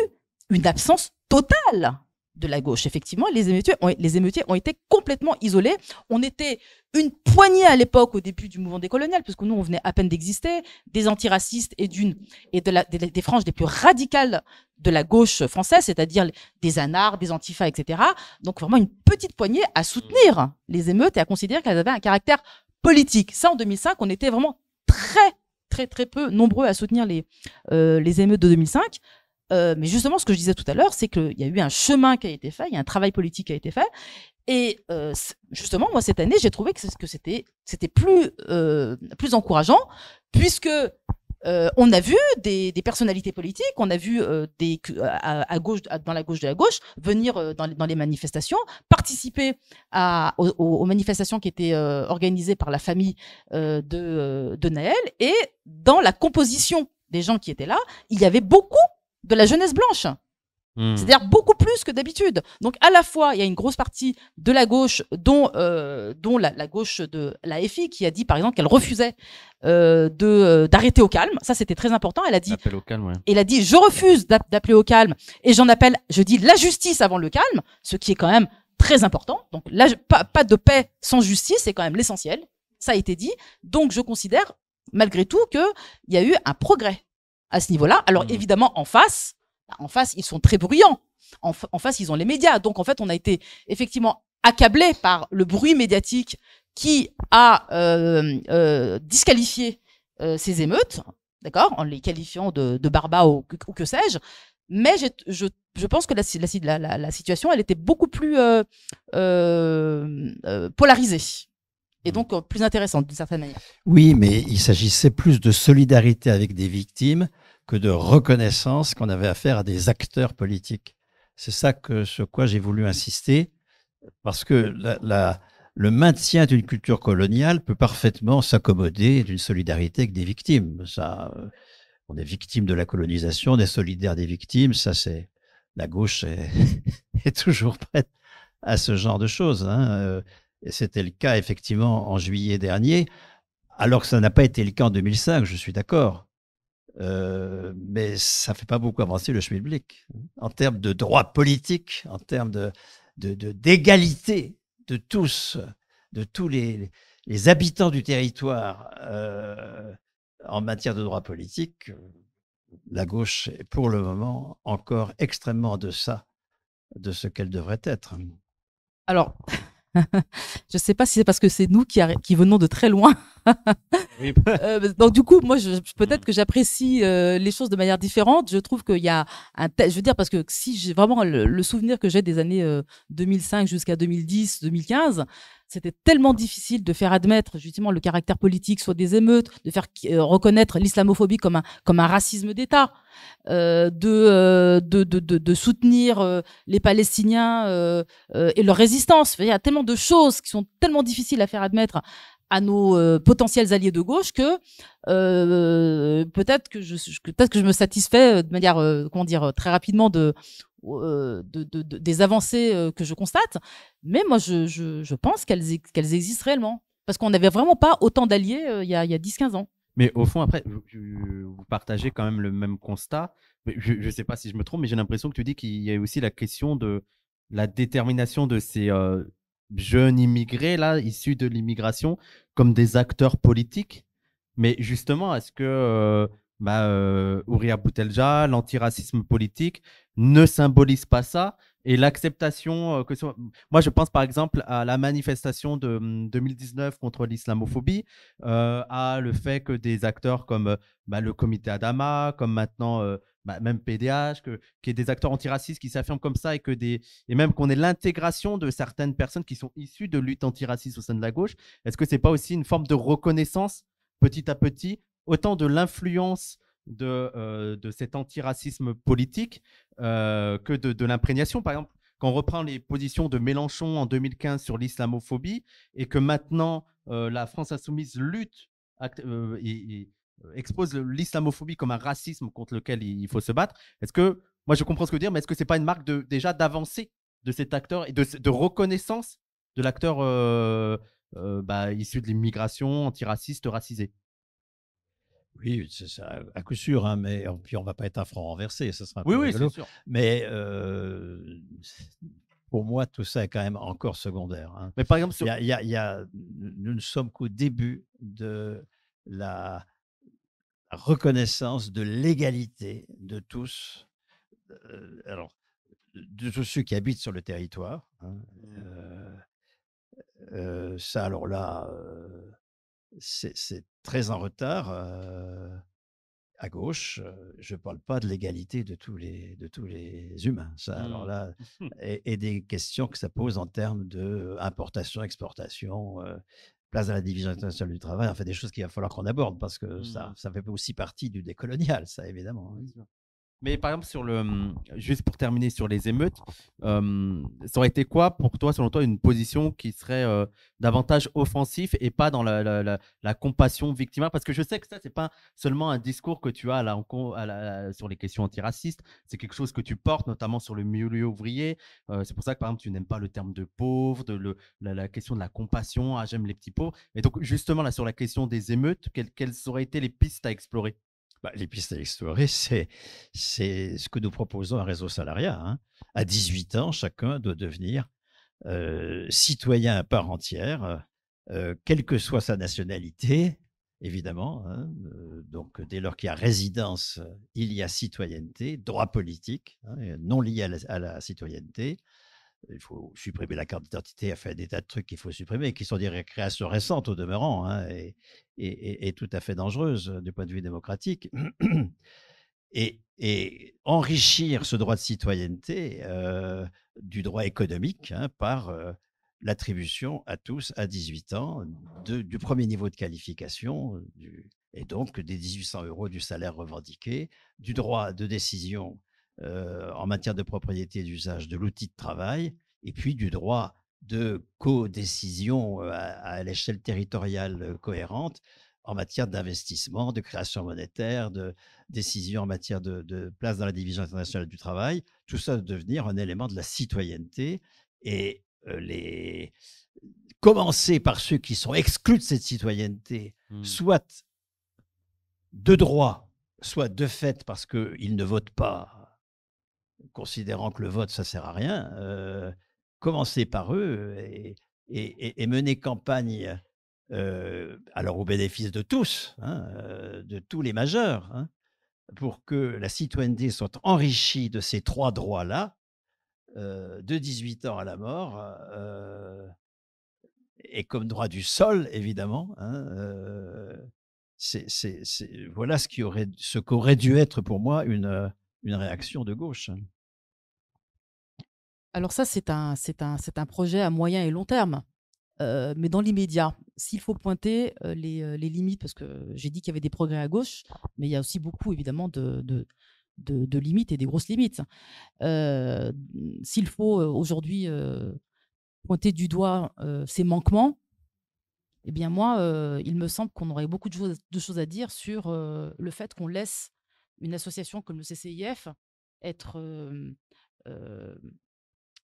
[SPEAKER 3] une absence totale de la gauche. Effectivement, les émeutiers ont été complètement isolés. On était une poignée à l'époque, au début du mouvement décolonial, puisque nous, on venait à peine d'exister, des antiracistes et des franges les plus radicales de la gauche française, c'est-à-dire des anards, des antifas, etc. Donc, vraiment une petite poignée à soutenir les émeutes et à considérer qu'elles avaient un caractère politique. Ça, en 2005, on était vraiment très, très, très peu nombreux à soutenir les émeutes de 2005. Mais justement, ce que je disais tout à l'heure, c'est qu'il y a eu un chemin qui a été fait, il y a un travail politique qui a été fait. Et justement, moi, cette année, j'ai trouvé que c'était plus encourageant, puisque on a vu des personnalités politiques, on a vu à gauche, dans la gauche de la gauche, venir dans les manifestations, participer aux manifestations qui étaient organisées par la famille de Naël. Et dans la composition des gens qui étaient là, il y avait beaucoup de la jeunesse blanche. C'est-à-dire beaucoup plus que d'habitude. Donc à la fois, il y a une grosse partie de la gauche, dont la gauche de la FI, qui a dit par exemple qu'elle refusait d'arrêter au calme. Ça, c'était très important. Elle a dit,
[SPEAKER 1] appel au calme, ouais.
[SPEAKER 3] Elle a dit, je refuse d'appeler au calme et je dis la justice avant le calme, ce qui est quand même très important. Donc là, pas de paix sans justice, c'est quand même l'essentiel. Ça a été dit. Donc je considère, malgré tout, qu'il y a eu un progrès à ce niveau-là. Alors évidemment, en face, ils sont très bruyants. En face, ils ont les médias. Donc en fait, on a été effectivement accablé par le bruit médiatique qui a disqualifié ces émeutes, d'accord, en les qualifiant de barbares ou que sais-je. Mais je pense que la situation, elle était beaucoup plus polarisée. Et donc plus intéressante d'une certaine manière.
[SPEAKER 2] Oui, mais il s'agissait plus de solidarité avec des victimes que de reconnaissance qu'on avait affaire à des acteurs politiques. C'est ça sur quoi j'ai voulu insister, parce que le maintien d'une culture coloniale peut parfaitement s'accommoder d'une solidarité avec des victimes. Ça, on est victime de la colonisation, on est solidaire des victimes, ça c'est... La gauche est toujours prête à ce genre de choses, hein. Et c'était le cas effectivement en juillet dernier, alors que ça n'a pas été le cas en 2005, je suis d'accord. Mais ça ne fait pas beaucoup avancer le schmilblick en termes de droits politiques, en termes d'égalité de tous les habitants du territoire en matière de droits politiques. La gauche est pour le moment encore extrêmement en deçà de ce qu'elle devrait être.
[SPEAKER 3] Alors, je ne sais pas si c'est parce que c'est nous qui venons de très loin.
[SPEAKER 1] Oui.
[SPEAKER 3] Donc du coup, moi, peut-être
[SPEAKER 1] Mm.
[SPEAKER 3] que j'apprécie les choses de manière différente. Je trouve qu'il y a je veux dire, parce que si j'ai vraiment le souvenir que j'ai des années 2005 jusqu'à 2010, 2015, c'était tellement difficile de faire admettre justement le caractère politique soit des émeutes, de faire reconnaître l'islamophobie comme un racisme d'État, de soutenir les Palestiniens et leur résistance. Il y a tellement de choses qui sont tellement difficiles à faire admettre à nos potentiels alliés de gauche que peut-être que je me satisfais de manière comment dire très rapidement des avancées que je constate, mais moi je pense qu'elles existent réellement parce qu'on n'avait vraiment pas autant d'alliés il y a 10-15 ans.
[SPEAKER 1] Mais au fond, après, vous partagez quand même le même constat. Mais je ne sais pas si je me trompe, mais j'ai l'impression que tu dis qu'il y a aussi la question de la détermination de ces jeunes immigrés, là, issus de l'immigration, comme des acteurs politiques. Mais justement, est-ce que Houria Boutelja, l'antiracisme politique, ne symbolise pas ça et l'acceptation Moi, je pense par exemple à la manifestation de 2019 contre l'islamophobie, à le fait que des acteurs comme le comité Adama, comme maintenant même PDH, qu'il y ait des acteurs antiracistes qui s'affirment comme ça et même qu'on ait l'intégration de certaines personnes qui sont issues de luttes antiracistes au sein de la gauche. Est-ce que ce n'est pas aussi une forme de reconnaissance petit à petit, autant de l'influence de cet antiracisme politique que de l'imprégnation. Par exemple, quand on reprend les positions de Mélenchon en 2015 sur l'islamophobie et que maintenant la France insoumise lutte et expose l'islamophobie comme un racisme contre lequel il faut se battre, est-ce que, moi je comprends ce que vous dire, mais est-ce que ce n'est pas une marque déjà d'avancée de cet acteur et de reconnaissance de l'acteur issu de l'immigration, antiraciste, racisé?
[SPEAKER 2] Oui, c'est ça, à coup sûr, hein, mais puis on va pas être un franc renversé, ce sera un
[SPEAKER 1] Oui,
[SPEAKER 2] peu
[SPEAKER 1] oui, c'est
[SPEAKER 2] rigolo.
[SPEAKER 1] sûr.
[SPEAKER 2] Mais pour moi, tout ça est quand même encore secondaire. Hein.
[SPEAKER 1] Mais par exemple,
[SPEAKER 2] Nous ne sommes qu'au début de la reconnaissance de l'égalité de tous, alors, de tous ceux qui habitent sur le territoire. Hein, ça, alors là, c'est très en retard. À gauche, je ne parle pas de l'égalité de tous les humains. Ça, alors là, et des questions que ça pose en termes d'importation, exportation, place à la division internationale du travail, enfin des choses qu'il va falloir qu'on aborde parce que ça fait aussi partie du décolonial, ça évidemment. Hein.
[SPEAKER 1] Mais par exemple, juste pour terminer sur les émeutes, ça aurait été quoi pour toi, selon toi, une position qui serait davantage offensif et pas dans la compassion victimaire? Parce que je sais que ça, c'est pas seulement un discours que tu as sur les questions antiracistes, c'est quelque chose que tu portes, notamment sur le milieu ouvrier. C'est pour ça que, par exemple, tu n'aimes pas le terme de pauvre, la question de la compassion, ah, j'aime les petits pauvres. Et donc, justement, là, sur la question des émeutes, quelles auraient été les pistes à explorer?
[SPEAKER 2] Les pistes à explorer, c'est ce que nous proposons à Réseau Salariat. Hein. À 18 ans, chacun doit devenir citoyen à part entière, quelle que soit sa nationalité, évidemment. Hein. Donc, dès lors qu'il y a résidence, il y a citoyenneté, droit politique, hein, non lié à la citoyenneté. Il faut supprimer la carte d'identité, enfin des tas de trucs qu'il faut supprimer, qui sont des créations récentes au demeurant, hein, et tout à fait dangereuses du point de vue démocratique. Et enrichir ce droit de citoyenneté du droit économique, hein, par l'attribution à tous, à 18 ans, du premier niveau de qualification, et donc des 1800 € du salaire revendiqué, du droit de décision en matière de propriété et d'usage de l'outil de travail, et puis du droit de codécision à l'échelle territoriale cohérente en matière d'investissement, de création monétaire, de décision en matière de place dans la division internationale du travail. Tout ça doit devenir un élément de la citoyenneté, et commencer par ceux qui sont exclus de cette citoyenneté, soit de droit, soit de fait parce qu'ils ne votent pas, considérant que le vote, ça ne sert à rien, commencer par eux et mener campagne, alors au bénéfice de tous, hein, de tous les majeurs, hein, pour que la citoyenneté soit enrichie de ces trois droits-là, de 18 ans à la mort, et comme droit du sol, évidemment, hein, voilà ce qu'aurait dû être pour moi une réaction de gauche.
[SPEAKER 3] Alors ça, c'est un projet à moyen et long terme. Mais dans l'immédiat, s'il faut pointer, les limites, parce que j'ai dit qu'il y avait des progrès à gauche, mais il y a aussi beaucoup évidemment de limites et des grosses limites. S'il faut, aujourd'hui, pointer du doigt, ces manquements, eh bien moi, il me semble qu'on aurait beaucoup de choses à dire sur, le fait qu'on laisse une association comme le CCIF être, heu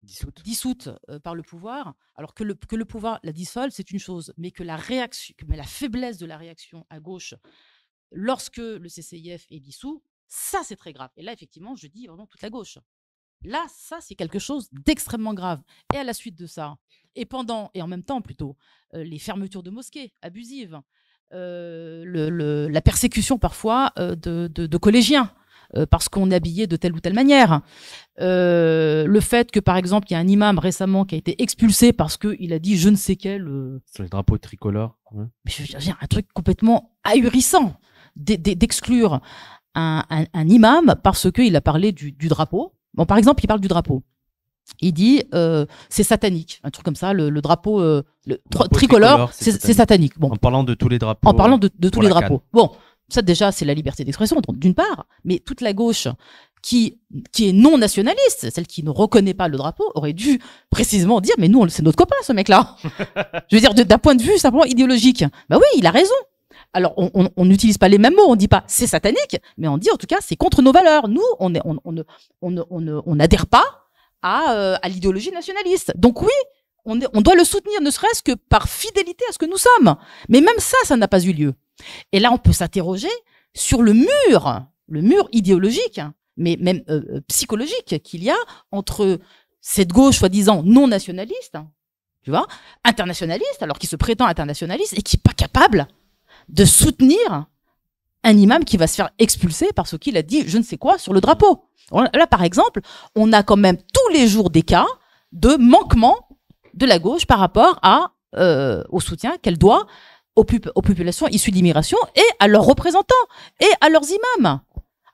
[SPEAKER 1] Dissoute.
[SPEAKER 3] dissoute, par le pouvoir, alors que le pouvoir la dissolve, c'est une chose, mais mais la faiblesse de la réaction à gauche lorsque le CCIF est dissous, ça, c'est très grave. Et là, effectivement, je dis vraiment toute la gauche. Là, ça, c'est quelque chose d'extrêmement grave. Et à la suite de ça, et en même temps plutôt, les fermetures de mosquées abusives, la persécution parfois, de collégiens, parce qu'on est habillé de telle ou telle manière. Le fait que, par exemple, il y a un imam récemment qui a été expulsé parce qu'il a dit je ne sais quel...
[SPEAKER 1] Sur les drapeaux tricolores. Ouais.
[SPEAKER 3] Mais je veux dire, un truc complètement ahurissant d'exclure un imam parce qu'il a parlé du drapeau. Bon, par exemple, il parle du drapeau. Il dit c'est satanique, un truc comme ça, le drapeau, tricolore, c'est satanique. Bon.
[SPEAKER 1] En parlant de tous les drapeaux.
[SPEAKER 3] En parlant de tous les drapeaux.
[SPEAKER 1] CAN.
[SPEAKER 3] Bon, ça déjà, c'est la liberté d'expression, d'une part, mais toute la gauche qui est non nationaliste, celle qui ne reconnaît pas le drapeau, aurait dû précisément dire mais nous, c'est notre copain, ce mec-là. Je veux dire, d'un point de vue simplement idéologique. Bah oui, il a raison. Alors, on n'utilise pas les mêmes mots, on dit pas c'est satanique, mais on dit en tout cas c'est contre nos valeurs. Nous, on n'adhère pas à l'idéologie nationaliste. Donc oui, on doit le soutenir, ne serait-ce que par fidélité à ce que nous sommes. Mais même ça n'a pas eu lieu. Et là, on peut s'interroger sur le mur idéologique, mais même psychologique qu'il y a entre cette gauche soi-disant non nationaliste, tu vois, internationaliste, alors qu'il se prétend internationaliste et qui n'est pas capable de soutenir un imam qui va se faire expulser parce qu'il a dit je ne sais quoi sur le drapeau. Là, par exemple, on a quand même tous les jours des cas de manquement de la gauche par rapport au soutien qu'elle doit aux populations issues d'immigration et à leurs représentants et à leurs imams.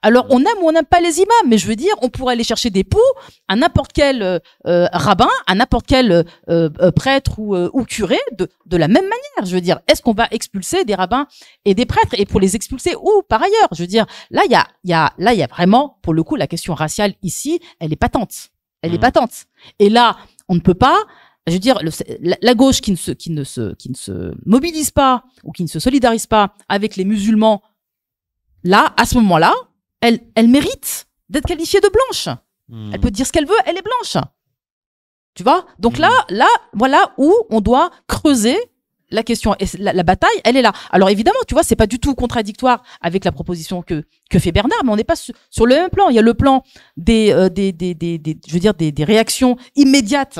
[SPEAKER 3] Alors, on aime ou on n'aime pas les imams, mais je veux dire, on pourrait aller chercher des poux à n'importe quel rabbin, à n'importe quel prêtre ou curé de la même manière. Je veux dire, est-ce qu'on va expulser des rabbins et des prêtres et pour les expulser où par ailleurs? Je veux dire, là, il y a vraiment, pour le coup, la question raciale ici, elle est patente. Elle est patente. Et là, on ne peut pas. Je veux dire, la gauche qui ne se mobilise pas ou qui ne se solidarise pas avec les musulmans, là, à ce moment-là, elle mérite d'être qualifiée de blanche. Elle peut dire ce qu'elle veut, elle est blanche. Tu vois? Donc là, voilà où on doit creuser la question. Et la bataille, elle est là. Alors évidemment, tu vois, c'est pas du tout contradictoire avec la proposition que fait Bernard, mais on n'est pas sur le même plan. Il y a le plan des réactions immédiates.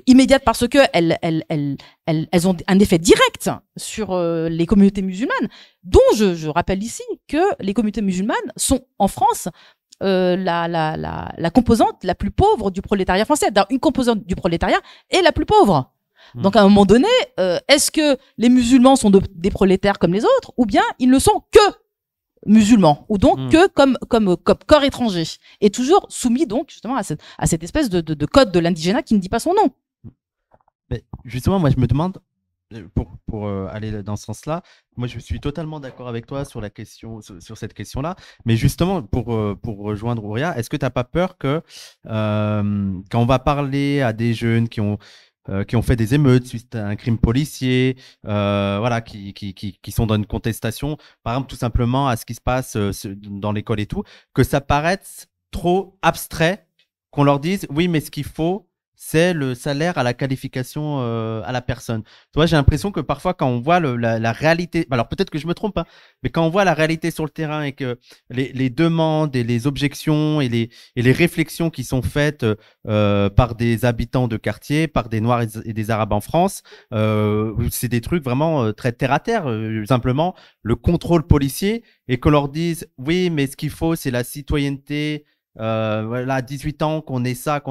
[SPEAKER 3] Immédiates parce que elles ont un effet direct sur les communautés musulmanes, dont je rappelle ici que les communautés musulmanes sont en France la composante la plus pauvre du prolétariat français. Une composante du prolétariat est la plus pauvre. Donc à un moment donné, est-ce que les musulmans sont des prolétaires comme les autres, ou bien ils ne sont que musulmans, ou donc que comme corps étranger, et toujours soumis donc justement à cette espèce de code de l'indigénat qui ne dit pas son nom.
[SPEAKER 1] Mais justement, moi je me demande, pour aller dans ce sens-là, moi je suis totalement d'accord avec toi sur la question, sur cette question-là, mais justement pour rejoindre Ouria, est-ce que tu n'as pas peur que quand on va parler à des jeunes qui ont fait des émeutes suite à un crime policier, voilà, qui sont dans une contestation, par exemple, tout simplement à ce qui se passe dans l'école et tout, que ça paraisse trop abstrait, qu'on leur dise, oui, mais ce qu'il faut, c'est le salaire à la qualification à la personne. Tu vois, j'ai l'impression que parfois, quand on voit la réalité, alors peut-être que je me trompe, hein, mais quand on voit la réalité sur le terrain et que les demandes et les objections et les réflexions qui sont faites par des habitants de quartier, par des Noirs et des Arabes en France, c'est des trucs vraiment très terre à terre, simplement le contrôle policier, et qu'on leur dise, oui, mais ce qu'il faut, c'est la citoyenneté voilà, à 18 ans, qu'on ait ça,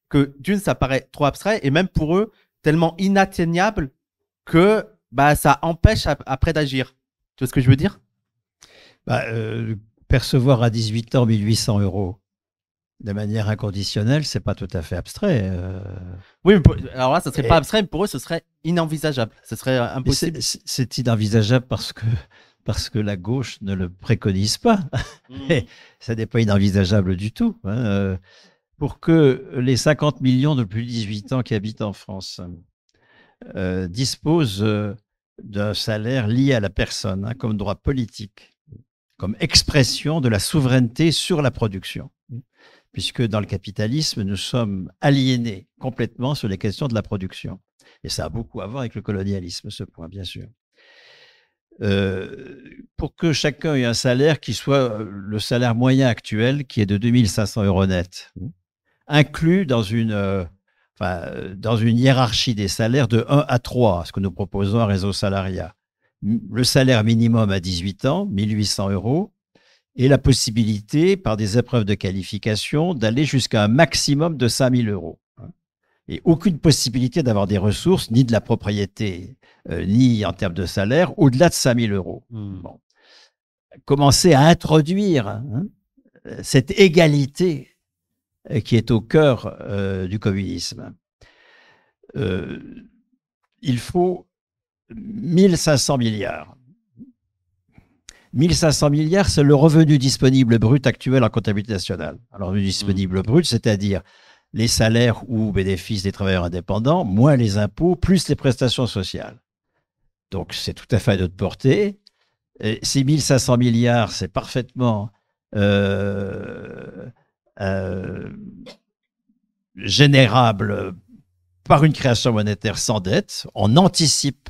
[SPEAKER 1] que d'une, ça paraît trop abstrait, et même pour eux, tellement inatteignable que bah, ça empêche après d'agir. Tu vois ce que je veux dire?
[SPEAKER 2] Bah, percevoir à 18 ans 1800 € de manière inconditionnelle, c'est pas tout à fait abstrait.
[SPEAKER 1] Oui, mais alors là, ça serait pas abstrait, mais pour eux, ce serait inenvisageable. Ce serait impossible.
[SPEAKER 2] C'est inenvisageable parce que la gauche ne le préconise pas. Ça n'est pas inenvisageable du tout. Hein. Pour que les 50 millions de plus de 18 ans qui habitent en France disposent d'un salaire lié à la personne, hein, comme droit politique, comme expression de la souveraineté sur la production. Puisque dans le capitalisme, nous sommes aliénés complètement sur les questions de la production. Et ça a beaucoup à voir avec le colonialisme, ce point, bien sûr. Pour que chacun ait un salaire qui soit le salaire moyen actuel, qui est de 2500 € net, inclus dans une hiérarchie des salaires de 1 à 3, ce que nous proposons à Réseau Salariat. Le salaire minimum à 18 ans, 1800 €, et la possibilité, par des épreuves de qualification, d'aller jusqu'à un maximum de 5000 €. Et aucune possibilité d'avoir des ressources, ni de la propriété, ni en termes de salaire, au-delà de 5000 €. Bon. Commencer à introduire cette égalité qui est au cœur du communisme. Il faut 1500 milliards. 1500 milliards, c'est le revenu disponible brut actuel en comptabilité nationale. Alors, le revenu disponible brut, c'est-à-dire les salaires ou bénéfices des travailleurs indépendants, moins les impôts, plus les prestations sociales. Donc, c'est tout à fait à notre portée. Et ces 1500 milliards, c'est parfaitement générable par une création monétaire sans dette. On anticipe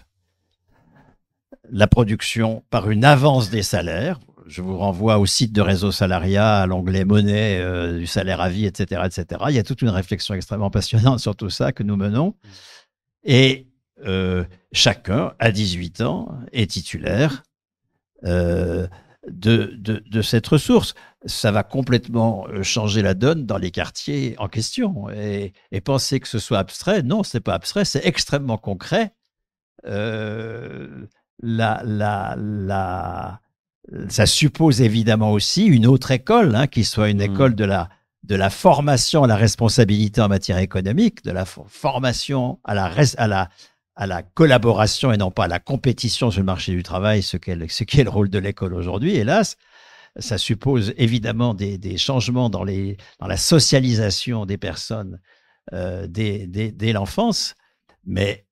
[SPEAKER 2] la production par une avance des salaires. Je vous renvoie au site de Réseau Salariat, à l'onglet monnaie, du salaire à vie, etc., etc. Il y a toute une réflexion extrêmement passionnante sur tout ça que nous menons. Et chacun, à 18 ans, est titulaire de cette ressource. Ça va complètement changer la donne dans les quartiers en question. Et penser que ce soit abstrait, non, c'est pas abstrait, c'est extrêmement concret. Ça suppose évidemment aussi une autre école, hein, qui soit une école de la formation à la responsabilité en matière économique, de la formation à la collaboration et non pas à la compétition sur le marché du travail, ce qui est le rôle de l'école aujourd'hui, hélas. Ça suppose évidemment des changements dans la socialisation des personnes dès l'enfance, mais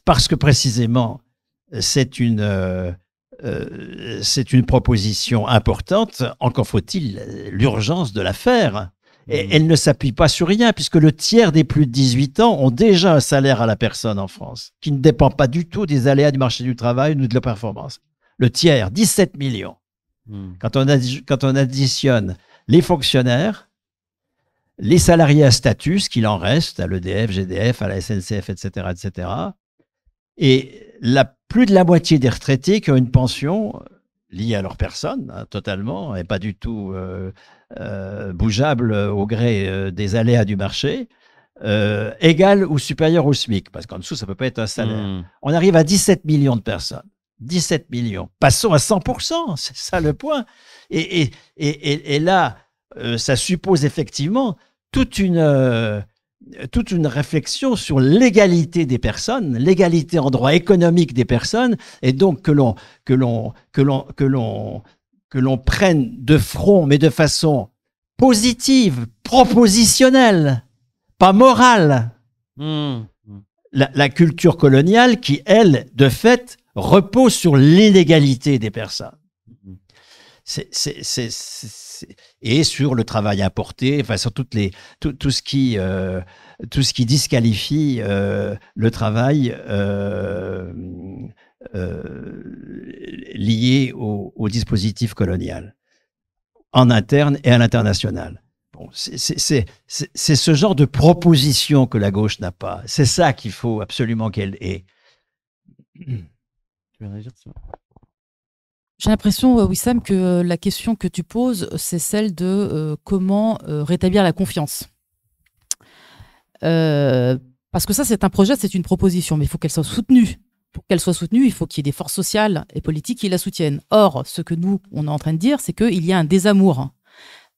[SPEAKER 2] parce que précisément c'est une proposition importante, encore faut-il l'urgence de la faire. Et elle ne s'appuie pas sur rien, puisque le tiers des plus de 18 ans ont déjà un salaire à la personne en France, qui ne dépend pas du tout des aléas du marché du travail ou de la performance. Le tiers, 17 millions. Quand on additionne les fonctionnaires, les salariés à statut, ce qu'il en reste, à l'EDF, GDF, à la SNCF, etc., etc., et plus de la moitié des retraités qui ont une pension liée à leur personne, hein, totalement, et pas du tout bougeable au gré des aléas du marché, égale ou supérieure au SMIC, parce qu'en dessous, ça ne peut pas être un salaire. On arrive à 17 millions de personnes. 17 millions. Passons à 100%, c'est ça le point. Et là, ça suppose effectivement toute une réflexion sur l'égalité des personnes, l'égalité en droit économique des personnes, et donc que l'on prenne de front, mais de façon positive, propositionnelle, pas morale, la culture coloniale qui, elle, de fait, repose sur l'inégalité des personnes. Et sur le travail importé, enfin sur tout ce qui disqualifie le travail lié au dispositif colonial, en interne et à l'international. Bon, c'est ce genre de proposition que la gauche n'a pas. C'est ça qu'il faut absolument qu'elle ait.
[SPEAKER 1] Tu veux réagir sur ça ?
[SPEAKER 3] J'ai l'impression, Wissam, que la question que tu poses, c'est celle de comment rétablir la confiance. Parce que ça, c'est un projet, c'est une proposition, mais il faut qu'elle soit soutenue. Pour qu'elle soit soutenue, il faut qu'il y ait des forces sociales et politiques qui la soutiennent. Or, ce que nous, on est en train de dire, c'est qu'il y a un désamour.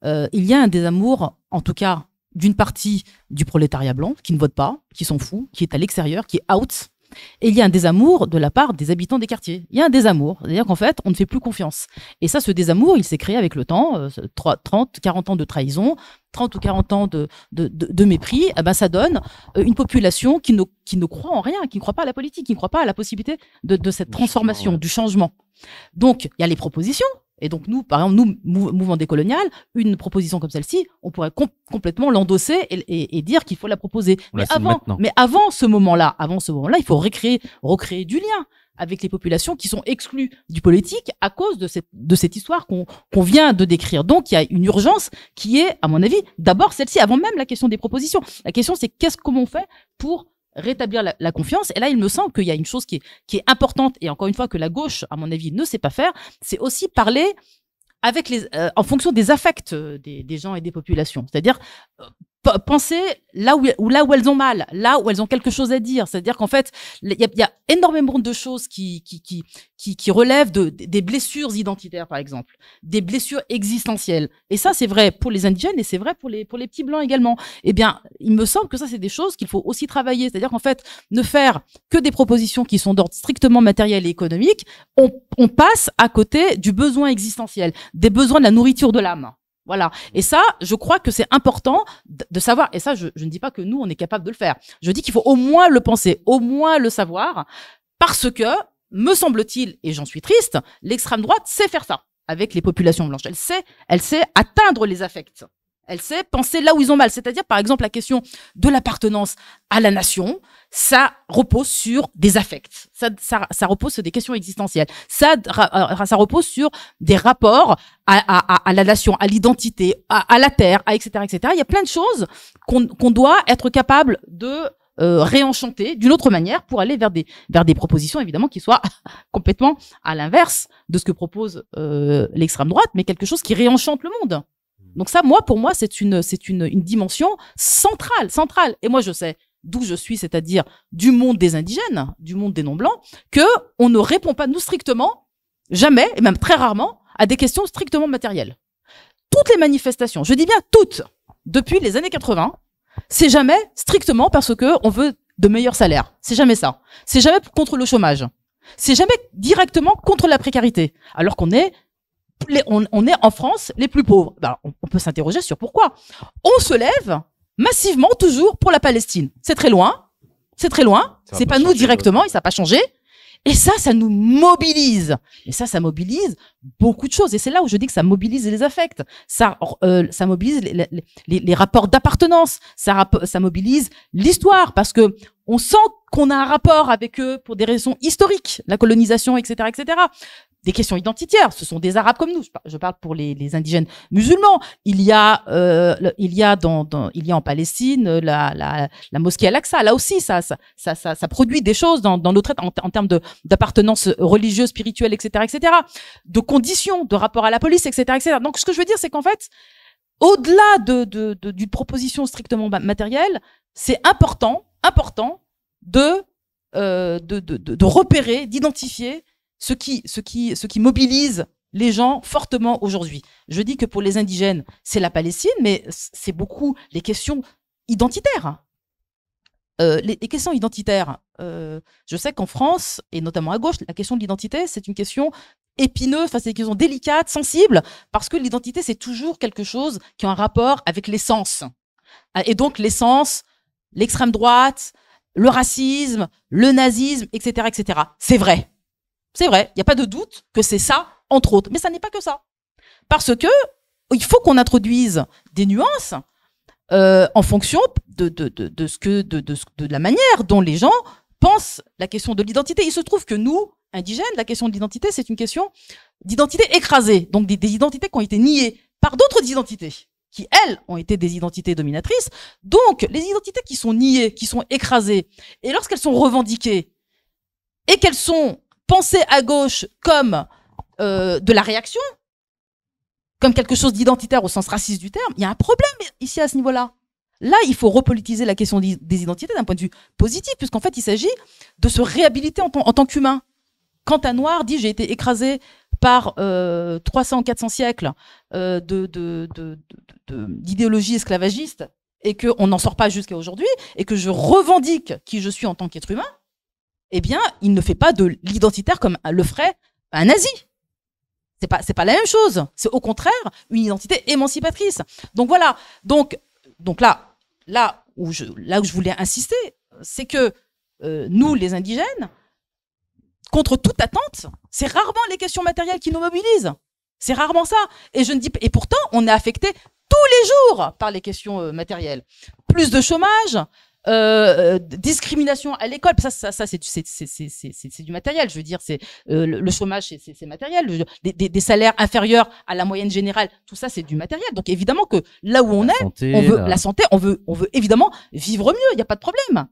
[SPEAKER 3] Il y a un désamour, en tout cas, d'une partie du prolétariat blanc, qui ne vote pas, qui s'en fout, qui est à l'extérieur, qui est out. Et il y a un désamour de la part des habitants des quartiers. Il y a un désamour, c'est-à-dire qu'en fait, on ne fait plus confiance. Et ça, ce désamour, il s'est créé avec le temps, 30, 40 ans de trahison, 30 ou 40 ans de mépris. Eh ben, ça donne une population qui ne croit en rien, qui ne croit pas à la politique, qui ne croit pas à la possibilité de cette transformation, du changement. Donc, il y a les propositions. Et donc, nous, par exemple, nous, mouvement décolonial, une proposition comme celle-ci, on pourrait complètement l'endosser et dire qu'il faut la proposer. Mais avant ce moment-là, il faut recréer du lien avec les populations qui sont exclues du politique à cause de cette histoire qu'on vient de décrire. Donc, il y a une urgence qui est, à mon avis, d'abord celle-ci, avant même la question des propositions. La question, c'est comment on fait pour rétablir la confiance. Et là, il me semble qu'il y a une chose qui est importante, et encore une fois, que la gauche, à mon avis, ne sait pas faire, c'est aussi parler avec en fonction des affects des gens et des populations. C'est-à-dire, penser là où elles ont mal, là où elles ont quelque chose à dire. C'est-à-dire qu'en fait, il y a énormément de choses qui relèvent des blessures identitaires, par exemple, des blessures existentielles. Et ça, c'est vrai pour les indigènes et c'est vrai pour les petits blancs également. Eh bien, il me semble que ça, c'est des choses qu'il faut aussi travailler. C'est-à-dire qu'en fait, ne faire que des propositions qui sont d'ordre strictement matériel et économique, on passe à côté du besoin existentiel, des besoins de la nourriture de l'âme. Voilà. Et ça, je crois que c'est important de savoir. Et ça, je ne dis pas que nous, on est capable de le faire. Je dis qu'il faut au moins le penser, au moins le savoir, parce que, me semble-t-il, et j'en suis triste, l'extrême droite sait faire ça avec les populations blanches. Elle sait atteindre les affects. Elle sait penser là où ils ont mal. C'est-à-dire, par exemple, la question de l'appartenance à la nation, ça repose sur des affects. Ça repose sur des questions existentielles. Ça repose sur des rapports à la nation, à l'identité, à la terre, etc., etc. Il y a plein de choses qu'on doit être capable de réenchanter d'une autre manière pour aller vers des propositions, évidemment, qui soient complètement à l'inverse de ce que propose l'extrême droite, mais quelque chose qui réenchante le monde. Donc ça, pour moi, c'est une dimension centrale. Et moi, je sais d'où je suis, c'est-à-dire du monde des indigènes, du monde des non-blancs, que on ne répond pas, nous, strictement, jamais, et même très rarement, à des questions strictement matérielles. Toutes les manifestations, je dis bien toutes, depuis les années 80, c'est jamais strictement parce que on veut de meilleurs salaires. C'est jamais ça. C'est jamais contre le chômage. C'est jamais directement contre la précarité. Alors qu'on est on est en France les plus pauvres. Ben, on peut s'interroger sur pourquoi. On se lève massivement toujours pour la Palestine. C'est très loin. C'est pas nous directement, et ça n'a pas changé. Et ça nous mobilise. Et ça mobilise beaucoup de choses. Et c'est là où je dis que ça mobilise les affects. Ça mobilise les rapports d'appartenance. Ça mobilise l'histoire. Parce que on sent qu'on a un rapport avec eux pour des raisons historiques. La colonisation, etc., etc. Des questions identitaires. Ce sont des Arabes comme nous. Je parle pour les indigènes musulmans. Il y a en Palestine la mosquée Al-Aqsa. Là aussi, ça produit des choses dans notre en termes d'appartenance religieuse, spirituelle, etc., etc. De conditions, de rapport à la police, etc., etc. Donc, ce que je veux dire, c'est qu'en fait, au-delà d'une proposition strictement matérielle, c'est important de repérer, d'identifier ce qui mobilise les gens fortement aujourd'hui. Je dis que pour les indigènes, c'est la Palestine, mais c'est beaucoup les questions identitaires. Les questions identitaires, je sais qu'en France, et notamment à gauche, la question de l'identité, c'est une question épineuse, enfin c'est une question délicate, sensible, parce que l'identité, c'est toujours quelque chose qui a un rapport avec l'essence. Et donc l'essence, l'extrême droite, le racisme, le nazisme, etc., etc. C'est vrai. C'est vrai, il n'y a pas de doute que c'est ça, entre autres. Mais ça n'est pas que ça. Parce que il faut qu'on introduise des nuances en fonction de la manière dont les gens pensent la question de l'identité. Il se trouve que nous, indigènes, la question de l'identité, c'est une question d'identité écrasée. Donc des identités qui ont été niées par d'autres identités, qui, elles, ont été des identités dominatrices. Donc, les identités qui sont niées, qui sont écrasées, et lorsqu'elles sont revendiquées, et qu'elles sont pensées à gauche comme de la réaction comme quelque chose d'identitaire au sens raciste du terme, il y a un problème ici à ce niveau-là. Là, il faut repolitiser la question des identités d'un point de vue positif, puisqu'en fait, il s'agit de se réhabiliter en tant qu'humain. Quand un noir dit « j'ai été écrasé par 300 ou 400 siècles d'idéologie esclavagiste et qu'on n'en sort pas jusqu'à aujourd'hui, et que je revendique qui je suis en tant qu'être humain », eh bien, il ne fait pas de l'identitaire comme le ferait un nazi. C'est pas la même chose. C'est au contraire une identité émancipatrice. Donc voilà. Donc là où je voulais insister, c'est que nous, les indigènes, contre toute attente, c'est rarement les questions matérielles qui nous mobilisent. C'est rarement ça. Et pourtant, on est affecté tous les jours par les questions matérielles. Plus de chômage, discrimination à l'école, ça c'est du matériel. Je veux dire, c'est le chômage, c'est matériel. Des salaires inférieurs à la moyenne générale, tout ça c'est du matériel. Donc évidemment que là où on veut la santé, on veut évidemment vivre mieux. Il n'y a pas de problème.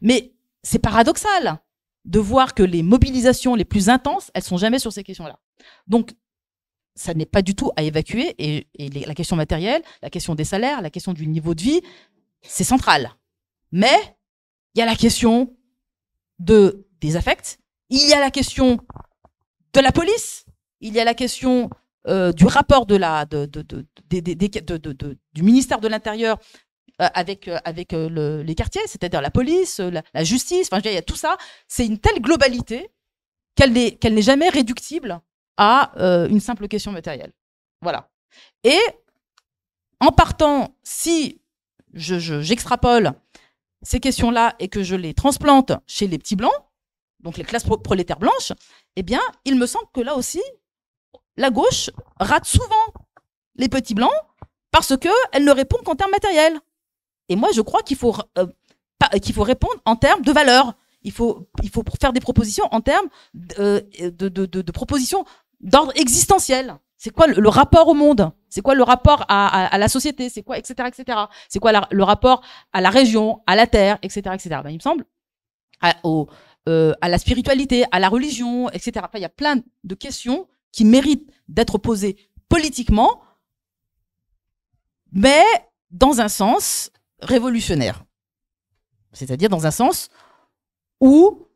[SPEAKER 3] Mais c'est paradoxal de voir que les mobilisations les plus intenses, elles sont jamais sur ces questions-là. Donc ça n'est pas du tout à évacuer. Et la question matérielle, la question des salaires, la question du niveau de vie, c'est central. Mais il y a la question des affects, il y a la question de la police, il y a la question du rapport du ministère de l'Intérieur avec les quartiers, c'est-à-dire la police, la justice, enfin, il y a tout ça. C'est une telle globalité qu'elle n'est jamais réductible à une simple question matérielle. Voilà. Et en partant, si j'extrapole ces questions-là et que je les transplante chez les petits blancs, donc les classes prolétaires blanches, eh bien, il me semble que là aussi, la gauche rate souvent les petits blancs parce qu'elle ne répond qu'en termes matériels. Et moi, je crois qu'il faut répondre en termes de valeurs. Il faut faire des propositions en termes de propositions d'ordre existentiel. C'est quoi le rapport au monde? C'est quoi le rapport à la société? C'est quoi, etc., etc. C'est quoi le rapport à la région, à la terre, etc., etc. Ben, il me semble à la spiritualité, à la religion, etc. Enfin, il y a plein de questions qui méritent d'être posées politiquement, mais dans un sens révolutionnaire. C'est-à-dire dans un sens où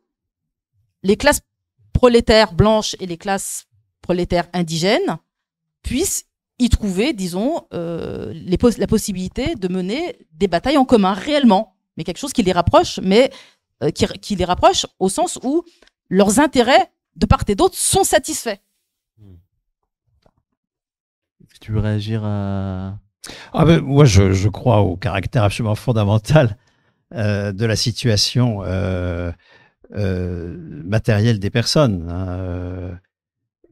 [SPEAKER 3] les classes prolétaires blanches et les classes prolétaires indigènes puissent y trouver, disons, la possibilité de mener des batailles en commun réellement, mais quelque chose qui les rapproche, mais qui les rapproche au sens où leurs intérêts de part et d'autre sont satisfaits.
[SPEAKER 1] Est-ce que tu veux réagir à...
[SPEAKER 2] Moi, je crois au caractère absolument fondamental de la situation matérielle des personnes, hein,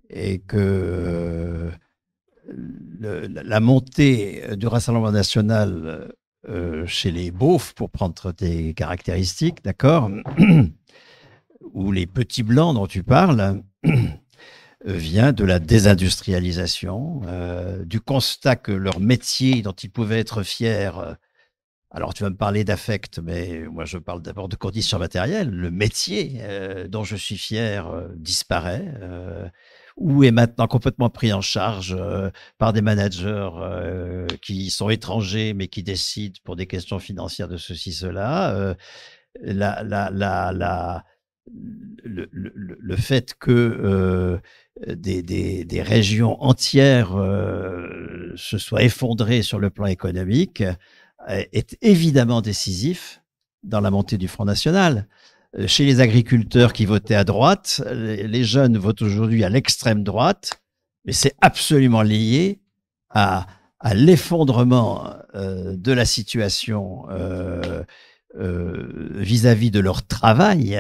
[SPEAKER 2] et que la montée du Rassemblement national chez les beaufs, pour prendre tes caractéristiques, d'accord, ou les petits blancs dont tu parles, vient de la désindustrialisation, du constat que leur métier dont ils pouvaient être fiers, alors tu vas me parler d'affect, mais moi je parle d'abord de conditions matérielles, le métier dont je suis fier disparaît, ou est maintenant complètement pris en charge par des managers qui sont étrangers mais qui décident pour des questions financières de ceci, cela. Le fait que des régions entières se soient effondrées sur le plan économique est évidemment décisif dans la montée du Front National. Chez les agriculteurs qui votaient à droite, les jeunes votent aujourd'hui à l'extrême droite, mais c'est absolument lié à l'effondrement de la situation vis-à-vis de leur travail,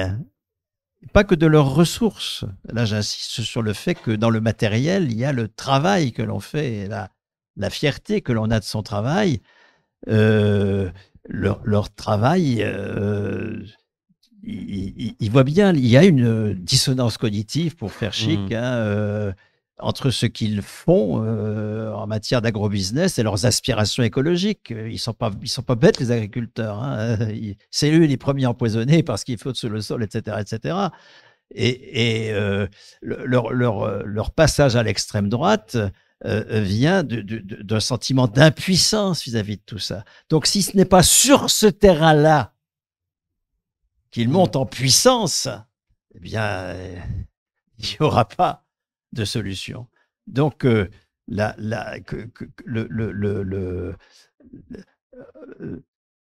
[SPEAKER 2] pas que de leurs ressources. Là, j'insiste sur le fait que dans le matériel, il y a le travail que l'on fait, la fierté que l'on a de son travail. Leur travail... il voit bien, il y a une dissonance cognitive, pour faire chic, entre ce qu'ils font en matière d'agrobusiness et leurs aspirations écologiques. Ils sont pas bêtes, les agriculteurs, hein. C'est eux les premiers empoisonnés parce qu'ils flottent sur le sol, etc., etc. Leur passage à l'extrême droite vient d'un sentiment d'impuissance vis-à-vis de tout ça. Donc, si ce n'est pas sur ce terrain-là qu'ils montent en puissance, eh bien, il n'y aura pas de solution. Donc,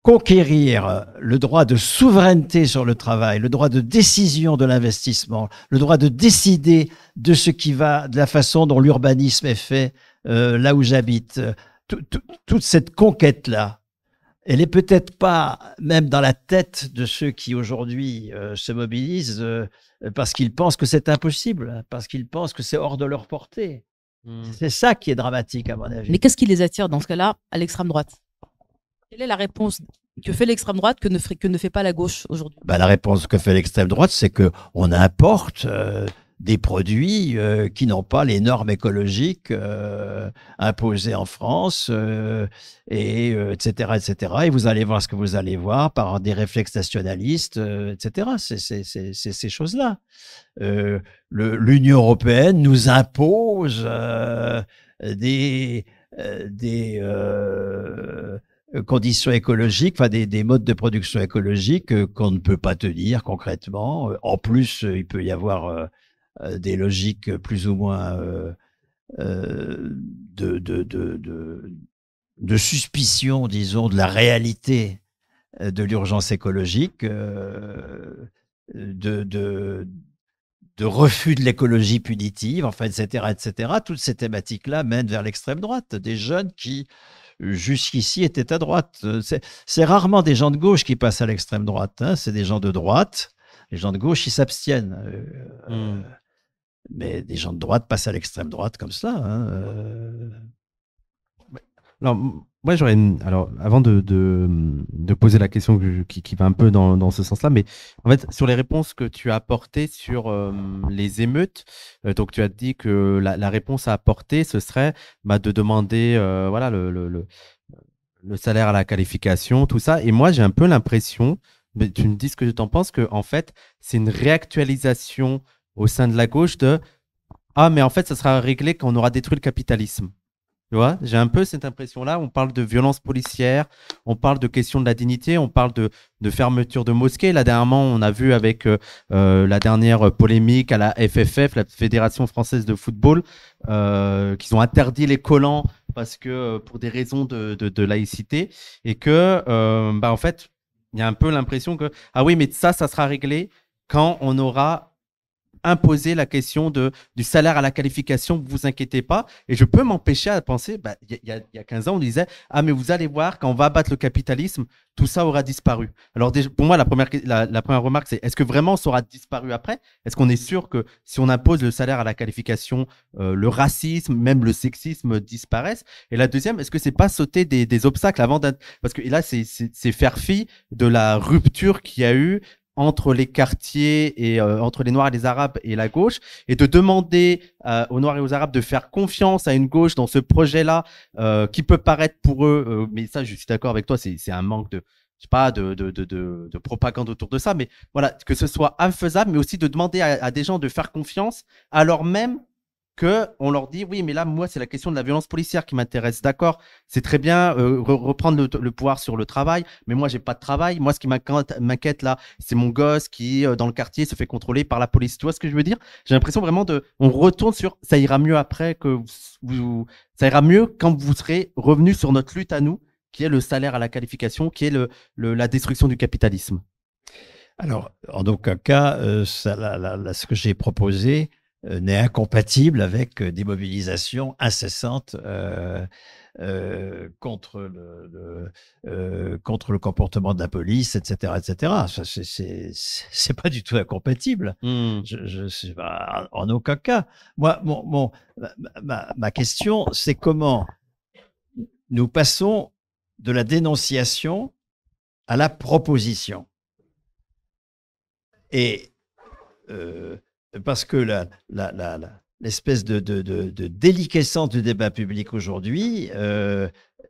[SPEAKER 2] conquérir le droit de souveraineté sur le travail, le droit de décision de l'investissement, le droit de décider de ce qui va, de la façon dont l'urbanisme est fait là où j'habite, toute cette conquête-là, elle est peut-être pas même dans la tête de ceux qui aujourd'hui se mobilisent parce qu'ils pensent que c'est impossible, parce qu'ils pensent que c'est hors de leur portée. C'est ça qui est dramatique à mon avis.
[SPEAKER 3] Mais qu'est-ce qui les attire dans ce cas-là à l'extrême droite? Quelle est la réponse que fait l'extrême droite que ne fait pas la gauche aujourd'hui?
[SPEAKER 2] La réponse que fait l'extrême droite, c'est qu'on importe des produits qui n'ont pas les normes écologiques imposées en France, etc., etc. Et vous allez voir ce que vous allez voir par des réflexes nationalistes, etc. C'est ces choses-là. L'Union européenne nous impose des conditions écologiques, enfin des modes de production écologiques qu'on ne peut pas tenir concrètement. En plus, il peut y avoir des logiques plus ou moins de suspicion, disons, de la réalité de l'urgence écologique, de refus de l'écologie punitive, enfin, etc., etc. Toutes ces thématiques-là mènent vers l'extrême droite. Des jeunes qui jusqu'ici étaient à droite. C'est rarement des gens de gauche qui passent à l'extrême droite, hein. C'est des gens de droite. Les gens de gauche, ils s'abstiennent. Mais des gens de droite passent à l'extrême droite comme ça. Hein.
[SPEAKER 1] Alors, moi, alors, avant de poser la question qui va un peu dans ce sens-là, mais en fait, sur les réponses que tu as apportées sur les émeutes, donc tu as dit que la réponse à apporter, ce serait de demander voilà, le salaire à la qualification, tout ça. Et moi, j'ai un peu l'impression, mais tu me dis ce que tu en penses, que en fait, c'est une réactualisation au sein de la gauche de « Ah, mais en fait, ça sera réglé quand on aura détruit le capitalisme ». Tu vois, j'ai un peu cette impression-là. On parle de violence policière, on parle de question de la dignité, on parle de fermeture de mosquées. Là, dernièrement, on a vu avec la dernière polémique à la FFF, la Fédération française de football, qu'ils ont interdit les collants parce que pour des raisons de laïcité, et que, en fait, il y a un peu l'impression que ah oui, mais ça sera réglé quand on aura imposer la question du salaire à la qualification, vous inquiétez pas. Et je peux m'empêcher à penser, il y a 15 ans, on disait, ah, mais vous allez voir, quand on va abattre le capitalisme, tout ça aura disparu. Alors, déjà, pour moi, la première remarque, c'est, est-ce que vraiment ça aura disparu après? Est-ce qu'on est sûr que si on impose le salaire à la qualification, le racisme, même le sexisme disparaissent? Et la deuxième, est-ce que c'est pas sauter des obstacles avant parce que là, c'est faire fi de la rupture qu'il y a eu entre les quartiers et entre les Noirs et les Arabes et la gauche, et de demander aux Noirs et aux Arabes de faire confiance à une gauche dans ce projet-là qui peut paraître pour eux, mais ça, je suis d'accord avec toi, c'est un manque de, je sais pas, de propagande autour de ça, mais voilà, que ce soit infaisable, mais aussi de demander à des gens de faire confiance, alors même qu'on leur dit, oui, mais là, moi, c'est la question de la violence policière qui m'intéresse. D'accord, c'est très bien reprendre le pouvoir sur le travail, mais moi, j'ai pas de travail. Moi, ce qui m'inquiète là, c'est mon gosse qui, dans le quartier, se fait contrôler par la police. Tu vois ce que je veux dire? J'ai l'impression vraiment on retourne sur, ça ira mieux après ça ira mieux quand vous serez revenu sur notre lutte à nous, qui est le salaire à la qualification, qui est la destruction du capitalisme.
[SPEAKER 2] Alors, en aucun cas, ce que j'ai proposé n'est incompatible avec des mobilisations incessantes contre le comportement de la police, etc., etc. Ça, c'est pas du tout incompatible. En aucun cas. Moi, ma question, c'est comment nous passons de la dénonciation à la proposition. Et parce que l'espèce de déliquescence du débat public aujourd'hui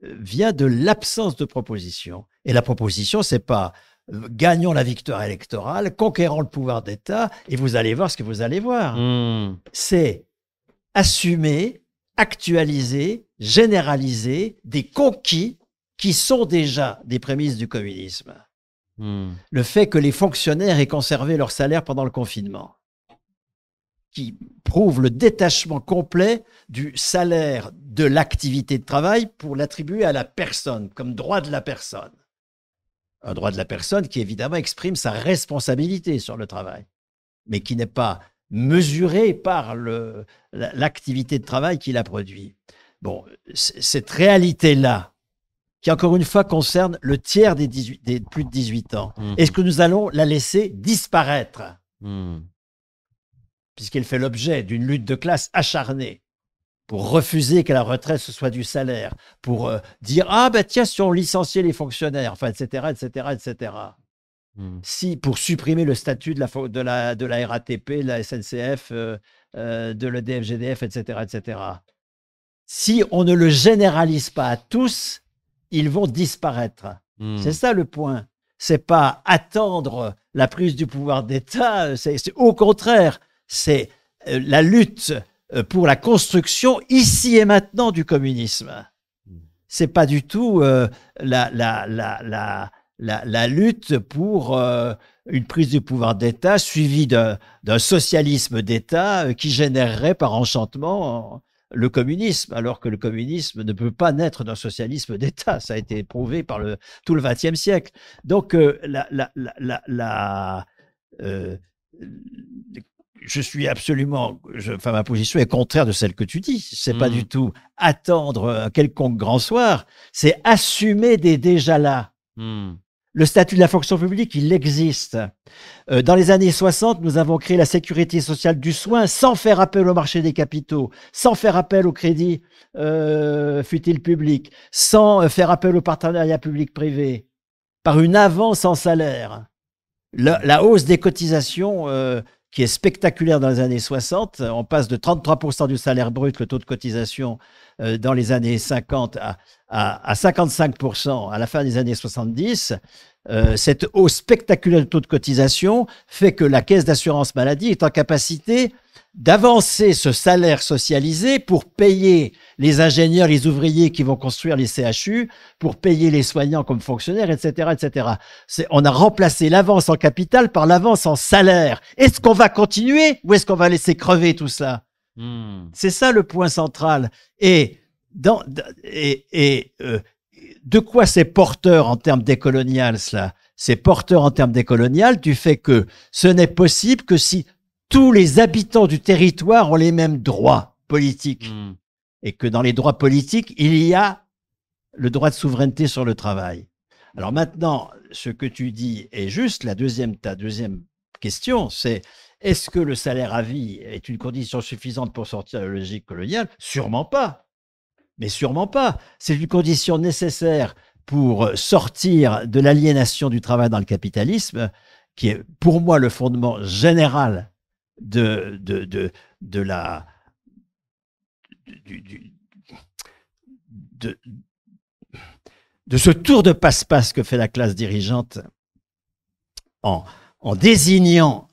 [SPEAKER 2] vient de l'absence de proposition. Et la proposition, c'est pas gagnons la victoire électorale, conquérons le pouvoir d'État, et vous allez voir ce que vous allez voir. C'est assumer, actualiser, généraliser des conquis qui sont déjà des prémices du communisme. Le fait que les fonctionnaires aient conservé leur salaire pendant le confinement, qui prouve le détachement complet du salaire de l'activité de travail pour l'attribuer à la personne, comme droit de la personne. Un droit de la personne qui, évidemment, exprime sa responsabilité sur le travail, mais qui n'est pas mesuré par l'activité de travail qu'il a produit. Bon, cette réalité-là, qui encore une fois concerne le tiers des plus de 18 ans, est-ce que nous allons la laisser disparaître puisqu'elle fait l'objet d'une lutte de classe acharnée pour refuser qu'à la retraite ce soit du salaire, pour dire « Ah ben tiens, si on licenciait les fonctionnaires », enfin, etc., etc., etc. Si, pour supprimer le statut de la RATP, de la SNCF, de l'EDF-GDF, etc., etc. Si on ne le généralise pas à tous, ils vont disparaître. C'est ça le point. C'est pas attendre la prise du pouvoir d'État, c'est au contraire, c'est la lutte pour la construction ici et maintenant du communisme. C'est pas du tout la lutte pour une prise du pouvoir d'État suivie d'un socialisme d'État qui générerait par enchantement le communisme, alors que le communisme ne peut pas naître d'un socialisme d'État. Ça a été prouvé par tout le XXe siècle. Donc, je suis absolument, ma position est contraire de celle que tu dis. C'est pas du tout attendre un quelconque grand soir, c'est assumer des déjà là. Le statut de la fonction publique, il existe. Dans les années 60, nous avons créé la sécurité sociale du soin sans faire appel au marché des capitaux, sans faire appel au crédit, fut-il public, sans faire appel au partenariat public-privé, par une avance en salaire. La hausse des cotisations qui est spectaculaire dans les années 60, on passe de 33% du salaire brut, le taux de cotisation, dans les années 50 à 55% à la fin des années 70. Cette hausse spectaculaire du taux de cotisation fait que la caisse d'assurance maladie est en capacité d'avancer ce salaire socialisé pour payer les ingénieurs, les ouvriers qui vont construire les CHU, pour payer les soignants comme fonctionnaires, etc., etc. On a remplacé l'avance en capital par l'avance en salaire. Est-ce qu'on va continuer ou est-ce qu'on va laisser crever tout ça? C'est ça le point central. Et de quoi c'est porteur en termes décolonial, cela? C'est porteur en termes décolonial du fait que ce n'est possible que si tous les habitants du territoire ont les mêmes droits politiques. Et que dans les droits politiques, il y a le droit de souveraineté sur le travail. Alors maintenant, ce que tu dis est juste. Ta deuxième question, c'est est-ce que le salaire à vie est une condition suffisante pour sortir de la logique coloniale? Sûrement pas. Mais sûrement pas. C'est une condition nécessaire pour sortir de l'aliénation du travail dans le capitalisme, qui est pour moi le fondement général de ce tour de passe-passe que fait la classe dirigeante en désignant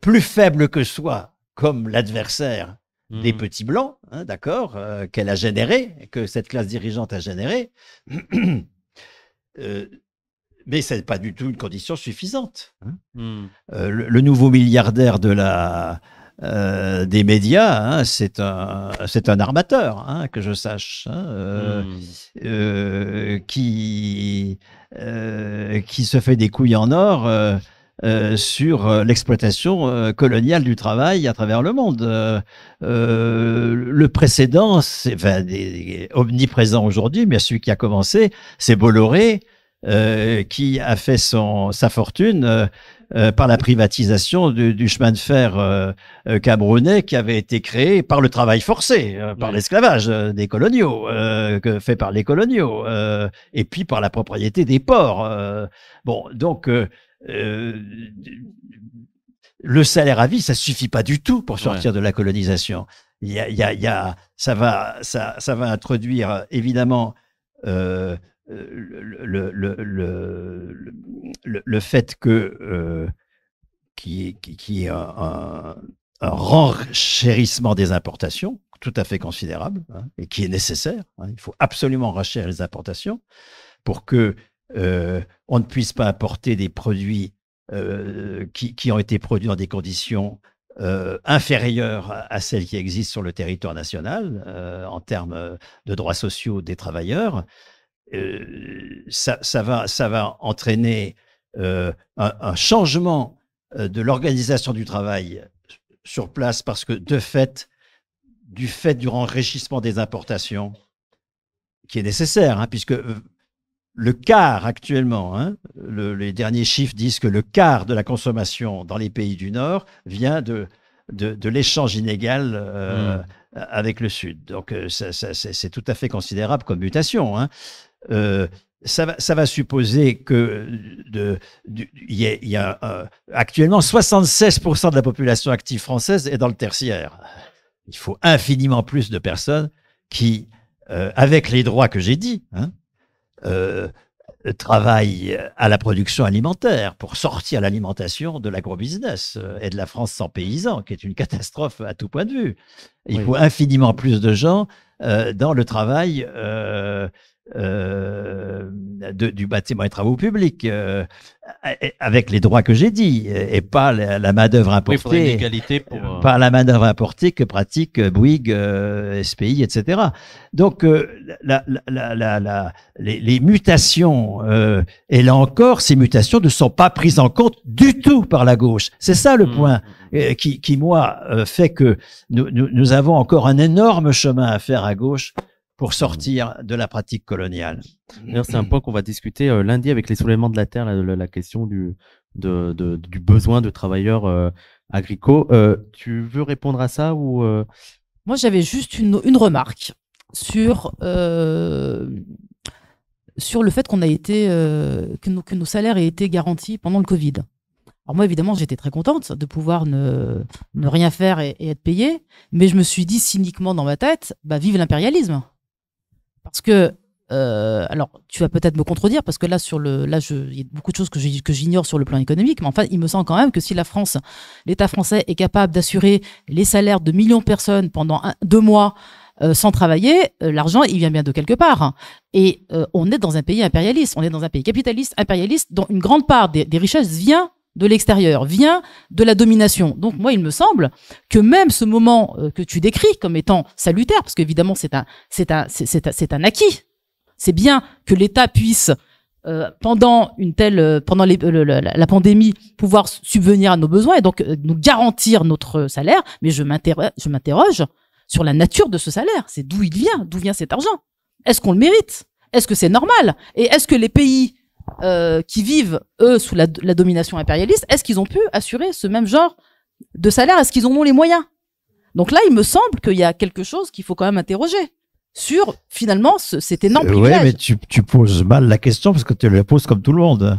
[SPEAKER 2] plus faible que soi comme l'adversaire des petits blancs, hein, d'accord, qu'elle a généré, que cette classe dirigeante a généré, mais ce n'est pas du tout une condition suffisante. Hein. Le nouveau milliardaire des médias, hein, c'est un armateur, hein, que je sache, hein, qui se fait des couilles en or sur l'exploitation coloniale du travail à travers le monde. Le précédent, c'est omniprésent aujourd'hui, mais celui qui a commencé, c'est Bolloré, qui a fait sa fortune par la privatisation du chemin de fer camerounais qui avait été créé par le travail forcé, par l'esclavage des coloniaux, fait par les coloniaux, et puis par la propriété des ports. Bon, donc le salaire à vie, ça suffit pas du tout pour sortir de la colonisation. Ça va introduire évidemment le fait que qui est un renchérissement des importations tout à fait considérable, hein, et qui est nécessaire. Hein. Il faut absolument renchérir les importations pour que on ne puisse pas importer des produits qui ont été produits dans des conditions inférieures à celles qui existent sur le territoire national en termes de droits sociaux des travailleurs. Ça va entraîner un changement de l'organisation du travail sur place parce que du fait du enrichissement des importations qui est nécessaire, hein, puisque le quart actuellement, hein, les derniers chiffres disent que le quart de la consommation dans les pays du Nord vient de l'échange inégal avec le Sud. Donc c'est tout à fait considérable comme mutation. Hein. Ça va supposer que il y a actuellement 76% de la population active française est dans le tertiaire. Il faut infiniment plus de personnes qui, avec les droits que j'ai dit, hein, travaillent à la production alimentaire pour sortir l'alimentation de l'agrobusiness et de la France sans paysans, qui est une catastrophe à tout point de vue. Il faut infiniment plus de gens dans le travail du bâtiment et travaux publics, avec les droits que j'ai dit, et pas la main-d'œuvre importée, pas la main-d'œuvre importée que pratiquent Bouygues, SPI, etc. Donc, les mutations, et là encore, ces mutations ne sont pas prises en compte du tout par la gauche. C'est ça le point qui moi, fait que nous avons encore un énorme chemin à faire à gauche pour sortir de la pratique coloniale.
[SPEAKER 1] C'est un point qu'on va discuter lundi avec les soulèvements de la terre, la question du besoin de travailleurs agricoles. Tu veux répondre à ça ou
[SPEAKER 3] Moi, j'avais juste une remarque sur le fait qu'on a été que nos salaires aient été garantis pendant le Covid. Alors moi, évidemment, j'étais très contente de pouvoir ne rien faire et être payée, mais je me suis dit cyniquement dans ma tête, vive l'impérialisme. Parce que, alors, tu vas peut-être me contredire, parce que là, il y a beaucoup de choses que j'ignore sur le plan économique, mais enfin, il me semble quand même que si l'État français est capable d'assurer les salaires de millions de personnes pendant 2 mois sans travailler, l'argent, il vient bien de quelque part. Hein. Et on est dans un pays impérialiste, on est dans un pays capitaliste, impérialiste, dont une grande part des richesses vient de l'extérieur, vient de la domination. Donc moi, il me semble que même ce moment que tu décris comme étant salutaire, parce qu'évidemment c'est un acquis. C'est bien que l'État puisse pendant la pandémie pouvoir subvenir à nos besoins et donc nous garantir notre salaire. Mais je m'interroge sur la nature de ce salaire. C'est d'où vient cet argent. Est-ce qu'on le mérite? Est-ce que c'est normal? Et est-ce que les pays qui vivent, eux, sous la domination impérialiste, est-ce qu'ils ont pu assurer ce même genre de salaire? Est-ce qu'ils en ont les moyens? Donc là, il me semble qu'il y a quelque chose qu'il faut quand même interroger sur, finalement, cet énorme privilège.
[SPEAKER 2] Oui, mais tu poses mal la question parce que tu la poses comme tout le monde.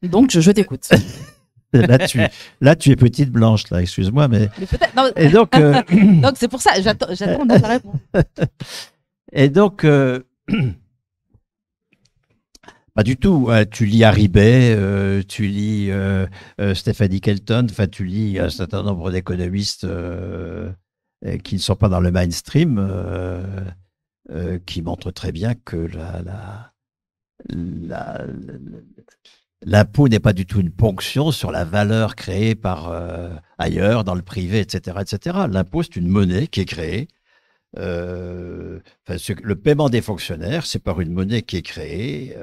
[SPEAKER 3] Donc, je t'écoute.
[SPEAKER 2] Là, tu es petite blanche, là, excuse-moi, mais
[SPEAKER 3] non, et donc, donc c'est pour ça, j'attends ta réponse.
[SPEAKER 2] Et donc, pas du tout. Tu lis Haribay, tu lis Stephanie Kelton, enfin, tu lis un certain nombre d'économistes qui ne sont pas dans le mainstream, qui montrent très bien que l'impôt n'est pas du tout une ponction sur la valeur créée par ailleurs, dans le privé, etc., etc. L'impôt, c'est une monnaie qui est créée. Le paiement des fonctionnaires, c'est par une monnaie qui est créée,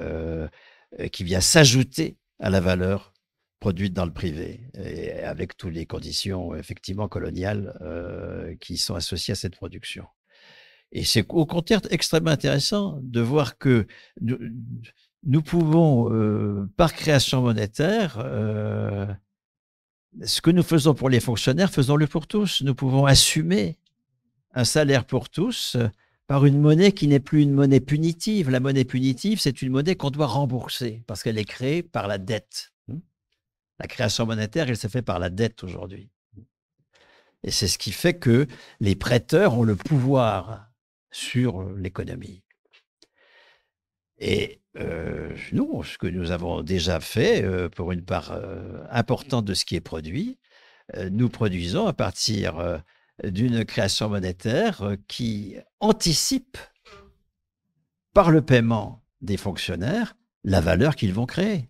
[SPEAKER 2] qui vient s'ajouter à la valeur produite dans le privé, et avec toutes les conditions effectivement coloniales qui sont associées à cette production. Et c'est au contraire extrêmement intéressant de voir que nous pouvons, par création monétaire, ce que nous faisons pour les fonctionnaires, faisons-le pour tous. Nous pouvons assumer un salaire pour tous par une monnaie qui n'est plus une monnaie punitive. La monnaie punitive, c'est une monnaie qu'on doit rembourser parce qu'elle est créée par la dette. La création monétaire, elle se fait par la dette aujourd'hui. Et c'est ce qui fait que les prêteurs ont le pouvoir sur l'économie. Et nous, ce que nous avons déjà fait, pour une part importante de ce qui est produit, nous produisons à partir d'une création monétaire qui anticipe, par le paiement des fonctionnaires, la valeur qu'ils vont créer.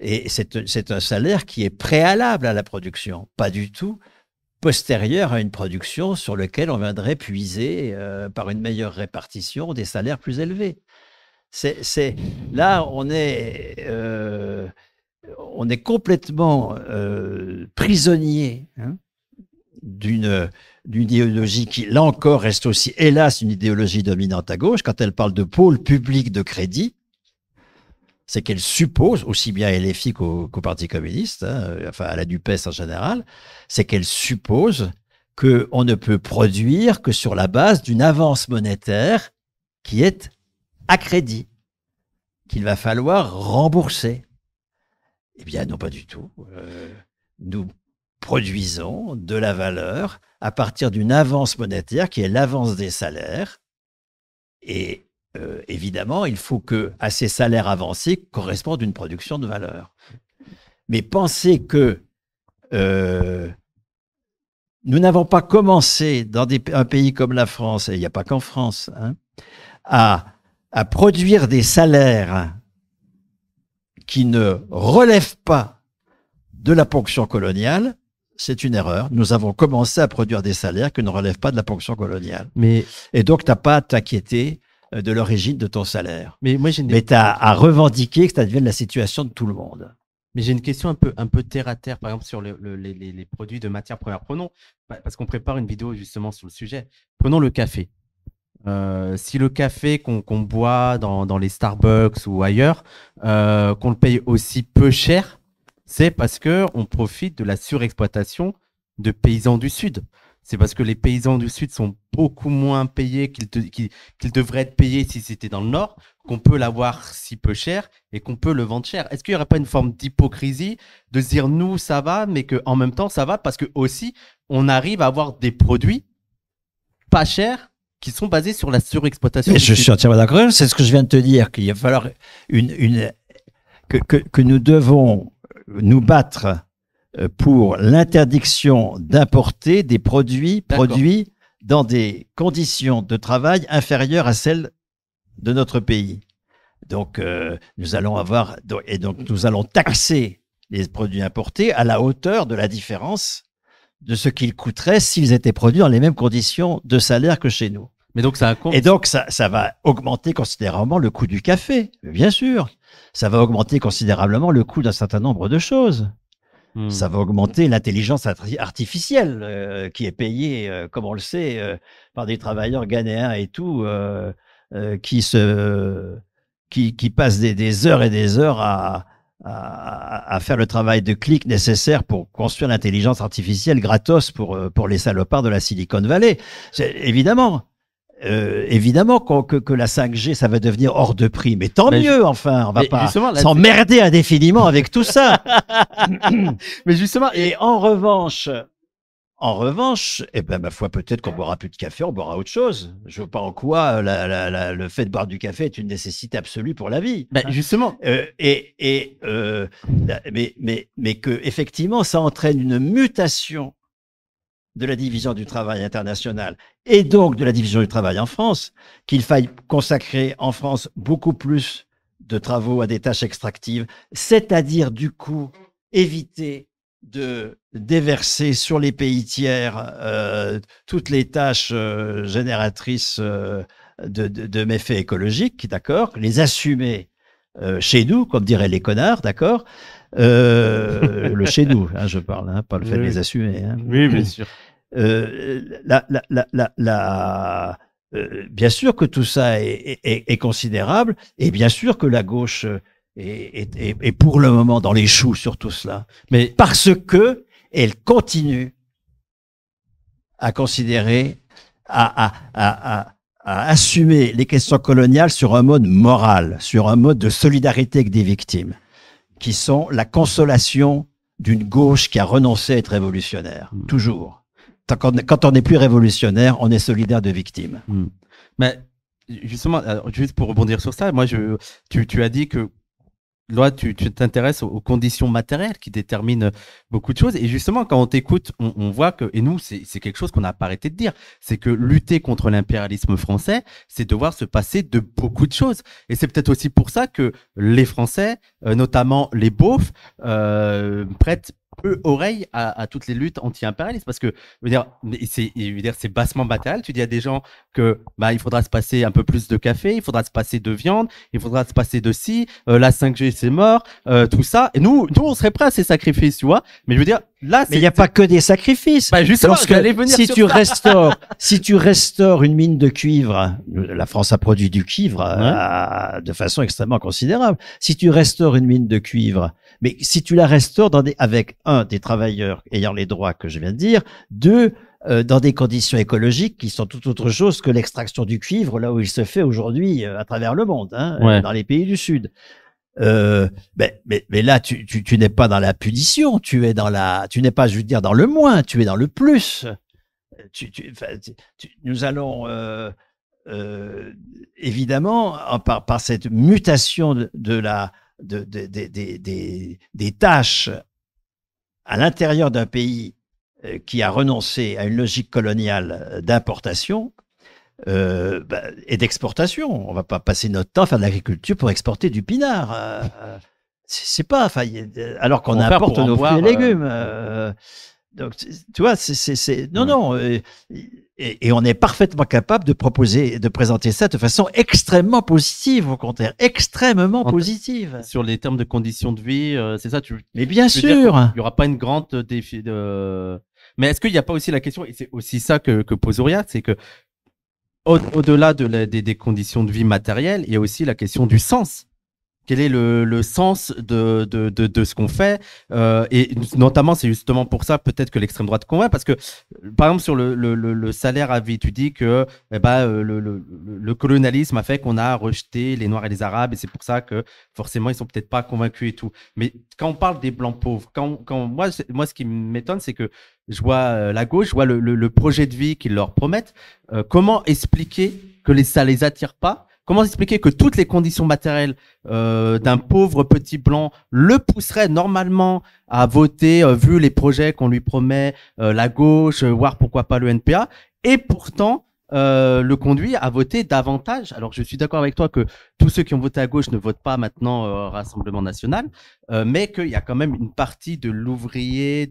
[SPEAKER 2] Et c'est un salaire qui est préalable à la production, pas du tout postérieur à une production sur lequel on viendrait puiser, par une meilleure répartition, des salaires plus élevés. Là, on est complètement prisonnier, hein, d'une idéologie qui, là encore, reste aussi, hélas, une idéologie dominante à gauche. Quand elle parle de pôle public de crédit, c'est qu'elle suppose, aussi bien à LFI qu'au Parti communiste, hein, enfin à la NUPES en général, c'est qu'elle suppose qu'on ne peut produire que sur la base d'une avance monétaire qui est à crédit, qu'il va falloir rembourser. Eh bien, non, pas du tout. Nous produisons de la valeur à partir d'une avance monétaire qui est l'avance des salaires. Et évidemment, il faut que à ces salaires avancés corresponde une production de valeur. Mais penser que nous n'avons pas commencé dans un pays comme la France, et il n'y a pas qu'en France, hein, à produire des salaires qui ne relèvent pas de la ponction coloniale, c'est une erreur. Nous avons commencé à produire des salaires qui ne relèvent pas de la ponction coloniale. Et donc, tu n'as pas à t'inquiéter de l'origine de ton salaire. Mais tu as à revendiquer que ça devienne la situation de tout le monde.
[SPEAKER 1] Mais j'ai une question un peu terre à terre, par exemple sur les produits de matières premières. Prenons, parce qu'on prépare une vidéo justement sur le sujet, prenons le café. Si le café qu'on boit dans les Starbucks ou ailleurs, qu'on le paye aussi peu cher, c'est parce qu'on profite de la surexploitation de paysans du Sud. C'est parce que les paysans du Sud sont beaucoup moins payés qu'ils devraient être payés si c'était dans le Nord, qu'on peut l'avoir si peu cher et qu'on peut le vendre cher. Est-ce qu'il n'y aurait pas une forme d'hypocrisie de se dire nous ça va, mais qu'en même temps ça va parce que aussi on arrive à avoir des produits pas chers qui sont basés sur la surexploitation.
[SPEAKER 2] Je suis entièrement d'accord. C'est ce que je viens de te dire, qu'il va falloir que nous devons nous battre pour l'interdiction d'importer des produits produits dans des conditions de travail inférieures à celles de notre pays. Donc, nous allons taxer les produits importés à la hauteur de la différence de ce qu'ils coûteraient s'ils étaient produits dans les mêmes conditions de salaire que chez nous.
[SPEAKER 1] Mais donc,
[SPEAKER 2] Et donc, ça va augmenter considérablement le coût du café, bien sûr. Ça va augmenter considérablement le coût d'un certain nombre de choses. Ça va augmenter l'intelligence artificielle qui est payée, comme on le sait, par des travailleurs ghanéens et tout, qui passent des heures et des heures à faire le travail de clic nécessaire pour construire l'intelligence artificielle gratos pour les salopards de la Silicon Valley. Évidemment que la 5G, ça va devenir hors de prix. Mais tant mieux, enfin. On va pas s'emmerder indéfiniment avec tout ça.
[SPEAKER 1] Mais justement,
[SPEAKER 2] et en revanche, eh ben, ma foi, peut-être qu'on boira plus de café, on boira autre chose. Je vois pas en quoi le fait de boire du café est une nécessité absolue pour la vie.
[SPEAKER 1] Ben, justement.
[SPEAKER 2] Mais que, effectivement, ça entraîne une mutation de la division du travail international et donc de la division du travail en France, qu'il faille consacrer en France beaucoup plus de travaux à des tâches extractives, c'est-à-dire du coup éviter de déverser sur les pays tiers toutes les tâches génératrices de méfaits écologiques, d'accord, les assumer chez nous, comme diraient les connards, d'accord, le chez nous, hein, je parle, hein, pas le fait de les assumer. Hein.
[SPEAKER 1] Oui, bien sûr.
[SPEAKER 2] Bien sûr que tout ça est considérable, et bien sûr que la gauche est pour le moment dans les choux sur tout cela, mais parce que elle continue à considérer, à assumer les questions coloniales sur un mode moral, sur un mode de solidarité avec des victimes, qui sont la consolation d'une gauche qui a renoncé à être révolutionnaire, toujours. Quand on n'est plus révolutionnaire, on est solidaire de victimes.
[SPEAKER 1] Mais justement, alors, juste pour rebondir sur ça, moi, tu as dit que là, tu t'intéresses aux conditions matérielles qui déterminent beaucoup de choses. Et justement, quand on t'écoute, on voit que, et nous, c'est quelque chose qu'on n'a pas arrêté de dire, c'est que lutter contre l'impérialisme français, c'est devoir se passer de beaucoup de choses. Et c'est peut-être aussi pour ça que les Français, notamment les beaufs, prêtent peu oreille à toutes les luttes anti-impérialistes, parce que je veux dire, c'est bassement matériel. Tu dis à des gens que bah, il faudra se passer un peu plus de café, il faudra se passer de viande, il faudra se passer de ci, la 5G c'est mort, tout ça. Et nous on serait prêts à ces sacrifices, tu vois. Mais je veux dire, là,
[SPEAKER 2] Mais il n'y a pas que des sacrifices.
[SPEAKER 1] Bah justement,
[SPEAKER 2] Lorsque, si tu restaures une mine de cuivre, la France a produit du cuivre de façon extrêmement considérable. Si tu restaures une mine de cuivre, mais si tu la restaures avec des travailleurs ayant les droits que je viens de dire, deux, dans des conditions écologiques qui sont tout autre chose que l'extraction du cuivre là où il se fait aujourd'hui à travers le monde, dans les pays du Sud. Mais là, tu n'es pas dans la punition, tu n'es pas, je veux dire, dans le moins, tu es dans le plus. Nous allons évidemment par cette mutation des tâches à l'intérieur d'un pays qui a renoncé à une logique coloniale d'importation. Et d'exportation. On va pas passer notre temps à faire de l'agriculture pour exporter du pinard. C'est pas, enfin, alors qu'on importe nos fruits et légumes. Donc, tu vois, et on est parfaitement capable de présenter ça de façon extrêmement positive, au contraire, extrêmement positive.
[SPEAKER 1] Sur les termes de conditions de vie, c'est ça,
[SPEAKER 2] Mais bien sûr.
[SPEAKER 1] Il n'y aura pas une grande défi de. Mais est-ce qu'il n'y a pas aussi la question, et c'est aussi ça que pose Ouria, c'est que au-delà des conditions de vie matérielles, il y a aussi la question du sens. Quel est le sens de ce qu'on fait, et notamment, c'est justement pour ça peut-être que l'extrême droite convainc, parce que par exemple sur le salaire à vie, tu dis que le colonialisme a fait qu'on a rejeté les Noirs et les Arabes, et c'est pour ça que forcément ils sont peut-être pas convaincus et tout. Mais quand on parle des blancs pauvres, moi ce qui m'étonne, c'est que je vois la gauche, je vois le projet de vie qu'ils leur promettent. Comment expliquer que ça les attire pas? Comment expliquer que toutes les conditions matérielles d'un pauvre petit blanc le pousseraient normalement à voter, vu les projets qu'on lui promet, la gauche, voire pourquoi pas le NPA, et pourtant le conduit à voter davantage. Alors je suis d'accord avec toi que tous ceux qui ont voté à gauche ne votent pas maintenant au Rassemblement national, mais qu'il y a quand même une partie de l'ouvrier,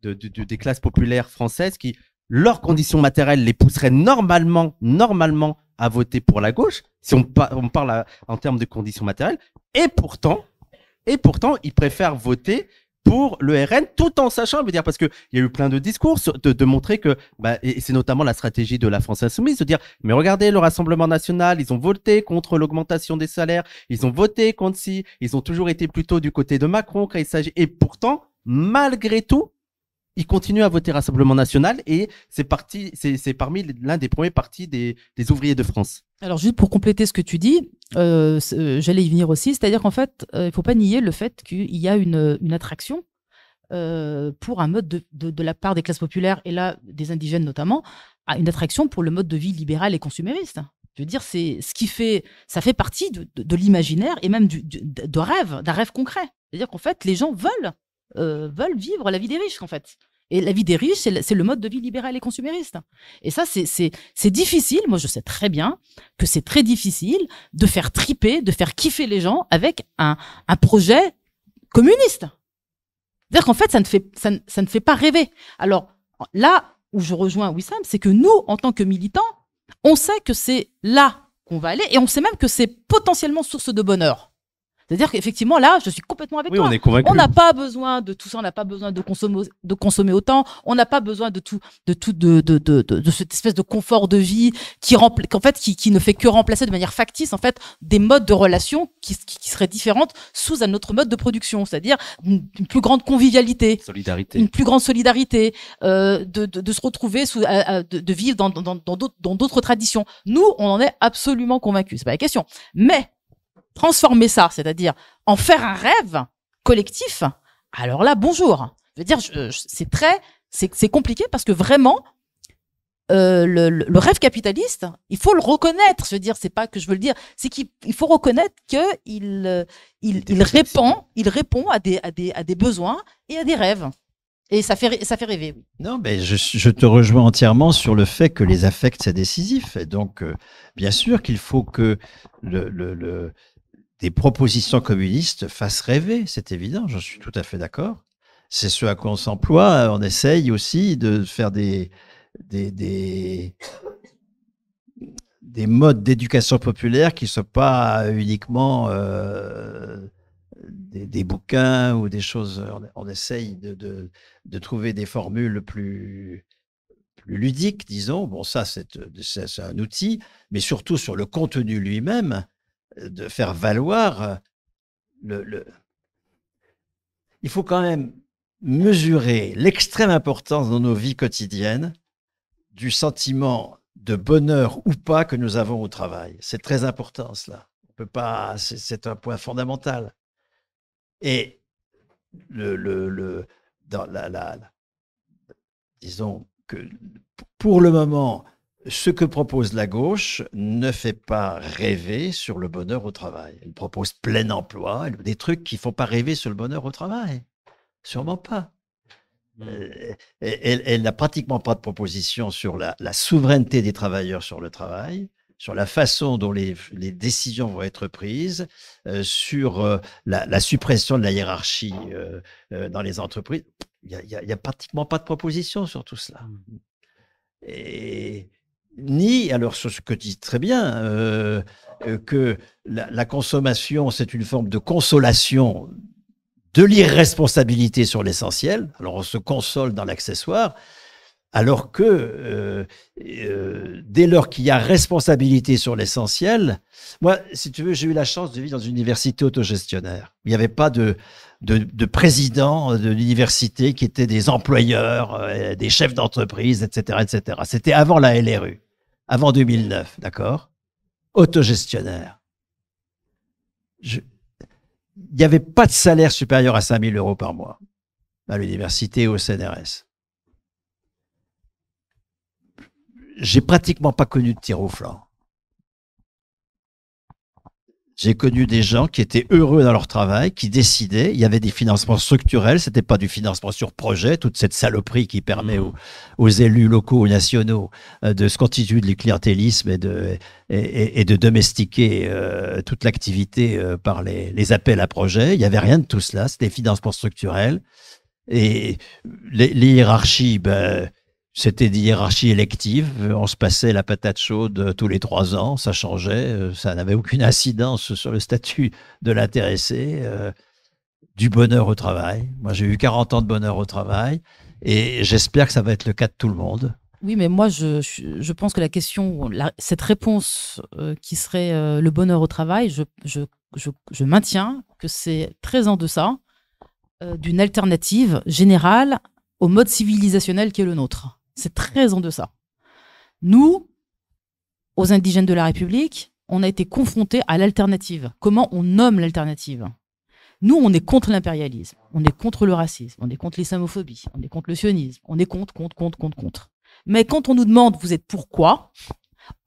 [SPEAKER 1] des classes populaires françaises qui, leurs conditions matérielles les pousseraient normalement à voter pour la gauche, si on parle en termes de conditions matérielles, et pourtant, ils préfèrent voter pour le RN, tout en sachant, je veux dire, parce qu'il y a eu plein de discours de montrer que, et c'est notamment la stratégie de la France Insoumise, de dire, mais regardez, le Rassemblement national, ils ont voté contre l'augmentation des salaires, ils ont voté contre ci, ils ont toujours été plutôt du côté de Macron quand il s'agit, et pourtant, malgré tout, ils continuent à voter Rassemblement national, et c'est parmi l'un des premiers partis des ouvriers de France.
[SPEAKER 3] Alors, juste pour compléter ce que tu dis, j'allais y venir aussi, c'est-à-dire qu'en fait, il ne faut pas nier le fait qu'il y a une attraction pour un mode de la part des classes populaires, et là, des indigènes notamment, à une attraction pour le mode de vie libéral et consumériste. Je veux dire, c'est ce qui fait, ça fait partie de l'imaginaire et même d'un rêve concret. C'est-à-dire qu'en fait, les gens veulent vivre la vie des riches, en fait. Et la vie des riches, c'est le mode de vie libéral et consumériste. Et ça, c'est difficile. Moi, je sais très bien que c'est très difficile de faire triper, de faire kiffer les gens avec un projet communiste. C'est-à-dire qu'en fait, ça ne fait pas rêver. Alors, là où je rejoins Wissam, c'est que nous, en tant que militants, on sait que c'est là qu'on va aller, et on sait même que c'est potentiellement source de bonheur. C'est-à-dire qu'effectivement, là, je suis complètement avec toi.
[SPEAKER 1] On est convaincus.
[SPEAKER 3] On n'a pas besoin de tout ça, on n'a pas besoin de consommer autant, on n'a pas besoin de cette espèce de confort de vie qui ne fait que remplacer de manière factice, en fait, des modes de relation qui seraient différentes sous un autre mode de production, c'est-à-dire une plus grande convivialité, une plus grande solidarité, de se retrouver de vivre dans d'autres traditions. Nous, on en est absolument convaincus, c'est pas la question. Mais transformer ça, c'est-à-dire en faire un rêve collectif, alors là, bonjour. Je veux dire, c'est compliqué parce que vraiment, le rêve capitaliste, il faut le reconnaître. Je veux dire, c'est pas que je veux le dire, c'est qu'il faut reconnaître qu'il répond à des besoins et à des rêves. Et ça fait rêver. Oui.
[SPEAKER 2] Non, mais je te rejoins entièrement sur le fait que les affects, c'est décisif. Et donc, bien sûr qu'il faut que des propositions communistes fassent rêver, c'est évident, je suis tout à fait d'accord. C'est ce à quoi on s'emploie. On essaye aussi de faire des modes d'éducation populaire qui ne soient pas uniquement des bouquins ou des choses. On essaye de trouver des formules plus ludiques, disons. Bon, ça, c'est un outil, mais surtout sur le contenu lui-même, de faire valoir il faut quand même mesurer l'extrême importance dans nos vies quotidiennes du sentiment de bonheur ou pas que nous avons au travail. C'est très important, cela. On peut pas, c'est un point fondamental. Et disons que pour le moment, ce que propose la gauche ne fait pas rêver sur le bonheur au travail. Elle propose plein emploi, des trucs qui ne font pas rêver sur le bonheur au travail. Sûrement pas. Elle n'a pratiquement pas de proposition sur la souveraineté des travailleurs sur le travail, sur la façon dont les décisions vont être prises, sur la suppression de la hiérarchie dans les entreprises. Il n'y a pratiquement pas de proposition sur tout cela. Et ni, alors sur ce que dit très bien, que la consommation, c'est une forme de consolation de l'irresponsabilité sur l'essentiel. Alors on se console dans l'accessoire, alors que dès lors qu'il y a responsabilité sur l'essentiel, moi, si tu veux, j'ai eu la chance de vivre dans une université autogestionnaire. Il n'y avait pas de président de l'université qui étaient des employeurs, des chefs d'entreprise, etc., etc. C'était avant la LRU, avant 2009, d'accord? Autogestionnaire. Il n'y avait pas de salaire supérieur à 5 000 € par mois à l'université et au CNRS. J'ai pratiquement pas connu de tir au flanc. J'ai connu des gens qui étaient heureux dans leur travail, qui décidaient. Il y avait des financements structurels, c'était pas du financement sur projet, toute cette saloperie qui permet aux élus locaux ou nationaux de se constituer du clientélisme et de domestiquer toute l'activité par les appels à projets. Il y avait rien de tout cela, c'était des financements structurels. Et les hiérarchies, c'était des hiérarchies électives. On se passait la patate chaude tous les 3 ans. Ça changeait. Ça n'avait aucune incidence sur le statut de l'intéressé. Du bonheur au travail. Moi, j'ai eu 40 ans de bonheur au travail. Et j'espère que ça va être le cas de tout le monde.
[SPEAKER 3] Oui, mais moi, je pense que la question, cette réponse qui serait le bonheur au travail, je maintiens que c'est très en deçà d'une alternative générale au mode civilisationnel qui est le nôtre. C'est très en deçà. Nous, aux indigènes de la République, on a été confrontés à l'alternative. Comment on nomme l'alternative? Nous, on est contre l'impérialisme, on est contre le racisme, on est contre l'islamophobie, on est contre le sionisme, on est contre. Mais quand on nous demande, vous êtes pourquoi?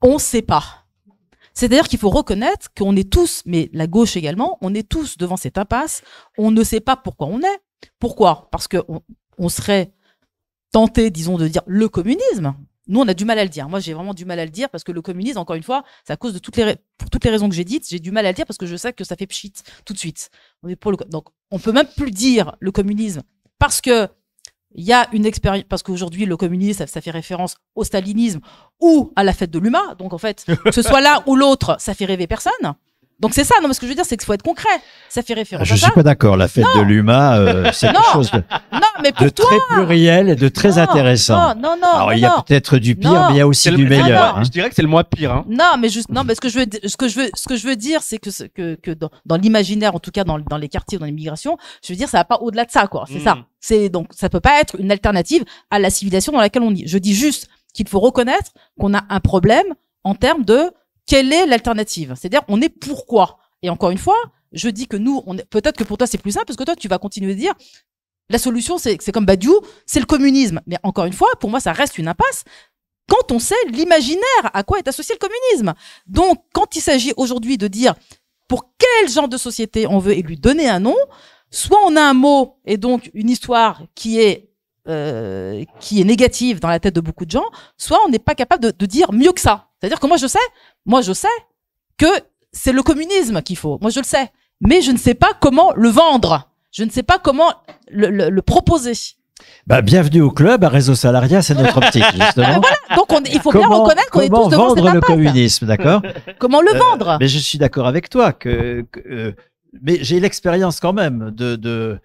[SPEAKER 3] On ne sait pas. C'est-à-dire qu'il faut reconnaître qu'on est tous, mais la gauche également, on est tous devant cette impasse, on ne sait pas pourquoi on est. Pourquoi? Parce qu'on serait tenté, disons, de dire le communisme. Nous, on a du mal à le dire. Moi, j'ai vraiment du mal à le dire parce que le communisme, encore une fois, c'est à cause de pour toutes les raisons que j'ai dites, j'ai du mal à le dire parce que je sais que ça fait pchit tout de suite. On est pour donc, on peut même plus dire le communisme parce que il y a une expérience, parce qu'aujourd'hui, le communisme, ça fait référence au stalinisme ou à la fête de l'UMA. Donc, en fait, que ce soit l'un ou l'autre, ça fait rêver personne. Donc c'est ça, non, mais ce que je veux dire, c'est qu'il faut être concret. Ça fait référence à ça.
[SPEAKER 2] Je suis pas d'accord. La fête de l'UMA, c'est quelque chose de très pluriel et de très intéressant.
[SPEAKER 3] Non.
[SPEAKER 2] Alors il y a peut-être du pire, mais il y a aussi du meilleur.
[SPEAKER 1] Je dirais que c'est le moins pire. Hein.
[SPEAKER 3] Non, mais ce que je veux dire, c'est que dans l'imaginaire, en tout cas dans les quartiers, dans l'immigration, je veux dire, ça va pas au-delà de ça, quoi. C'est ça. Donc ça peut pas être une alternative à la civilisation dans laquelle on vit. Je dis juste qu'il faut reconnaître qu'on a un problème en termes de quelle est l'alternative? C'est-à-dire, on est pourquoi? Et encore une fois, je dis que nous, peut-être que pour toi, c'est plus simple parce que toi, tu vas continuer de dire la solution, c'est comme Badiou, c'est le communisme. Mais encore une fois, pour moi, ça reste une impasse quand on sait l'imaginaire à quoi est associé le communisme. Donc, quand il s'agit aujourd'hui de dire pour quel genre de société on veut et lui donner un nom, soit on a un mot et donc une histoire qui est négative dans la tête de beaucoup de gens, soit on n'est pas capable de dire mieux que ça. C'est-à-dire que moi je sais que c'est le communisme qu'il faut. Moi je le sais, mais je ne sais pas comment le vendre. Je ne sais pas comment le proposer.
[SPEAKER 2] Bah, bienvenue au club, à Réseau Salariat, c'est notre optique, justement.
[SPEAKER 3] Voilà. Donc il faut bien reconnaître qu'on est tous devant cette
[SPEAKER 2] vendre le
[SPEAKER 3] impasse.
[SPEAKER 2] communisme, d'accord?
[SPEAKER 3] Comment le vendre?
[SPEAKER 2] Mais je suis d'accord avec toi mais j'ai l'expérience quand même de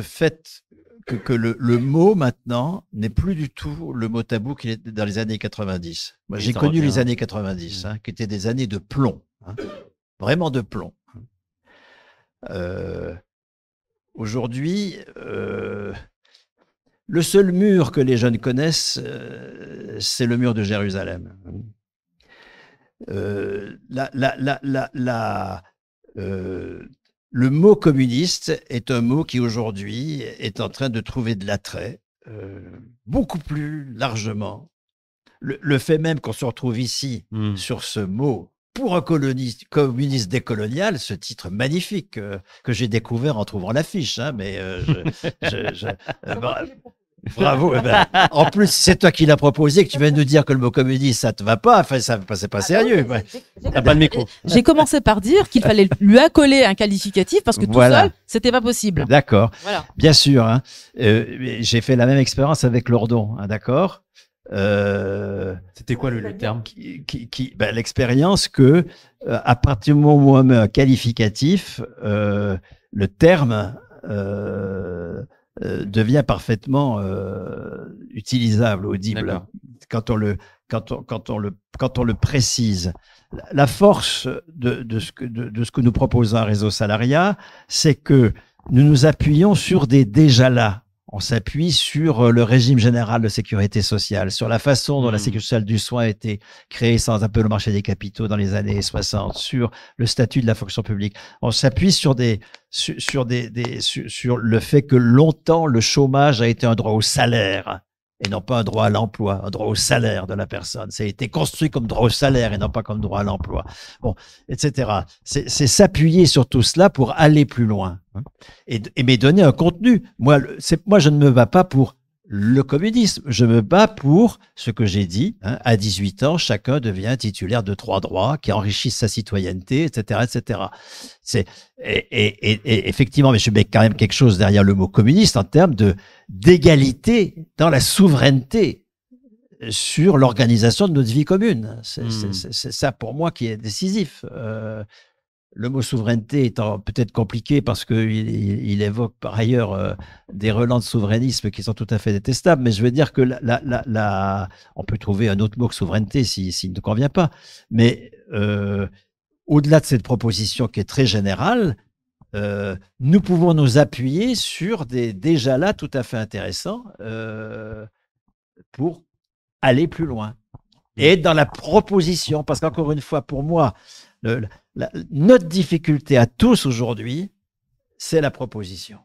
[SPEAKER 2] fait que le mot maintenant n'est plus du tout le mot tabou qu'il était dans les années 90. Moi, j'ai connu les années 90, qui étaient des années de plomb, vraiment de plomb. Aujourd'hui, le seul mur que les jeunes connaissent, c'est le mur de Jérusalem. Le mot communiste est un mot qui aujourd'hui est en train de trouver de l'attrait beaucoup plus largement. Le fait même qu'on se retrouve ici sur ce mot pour un communiste décolonial, ce titre magnifique que j'ai découvert en trouvant l'affiche, mais bravo. En plus, c'est toi qui l'as proposé, que tu viens de nous dire que le mot communiste, ça te va pas. Enfin, c'est pas sérieux.
[SPEAKER 1] T'as pas de micro.
[SPEAKER 3] J'ai commencé par dire qu'il fallait lui accoler un qualificatif parce que tout seul, c'était pas possible.
[SPEAKER 2] D'accord. Voilà. Bien sûr. J'ai fait la même expérience avec Lordon. D'accord.
[SPEAKER 1] C'était quoi le terme?
[SPEAKER 2] L'expérience que, à partir du moment où on met un qualificatif, le terme devient parfaitement utilisable, audible. Quand on le précise. La force de ce que nous propose un réseau salariat, c'est que nous nous appuyons sur des déjà là. On s'appuie sur le régime général de sécurité sociale, sur la façon dont la sécurité sociale du soin a été créée sans un peu le marché des capitaux dans les années 60, sur le statut de la fonction publique. On s'appuie sur le fait que longtemps le chômage a été un droit au salaire et non pas un droit à l'emploi, un droit au salaire de la personne. Ça a été construit comme droit au salaire et non pas comme droit à l'emploi. Bon, etc. C'est s'appuyer sur tout cela pour aller plus loin mais donner un contenu. Moi, je ne me bats pas pour le communisme. Je me bats pour ce que j'ai dit. À 18 ans, chacun devient titulaire de 3 droits qui enrichissent sa citoyenneté, etc., etc. Et effectivement, mais je mets quand même quelque chose derrière le mot communiste en termes d'égalité dans la souveraineté sur l'organisation de notre vie commune. C'est ça pour moi qui est décisif. Le mot souveraineté étant peut-être compliqué parce qu'il évoque par ailleurs des relents de souverainisme qui sont tout à fait détestables, mais je veux dire que on peut trouver un autre mot que souveraineté s'il ne convient pas. Mais au-delà de cette proposition qui est très générale, nous pouvons nous appuyer sur des déjà là tout à fait intéressants pour aller plus loin. Et dans la proposition, parce qu'encore une fois, pour moi, notre difficulté à tous aujourd'hui, c'est la proposition.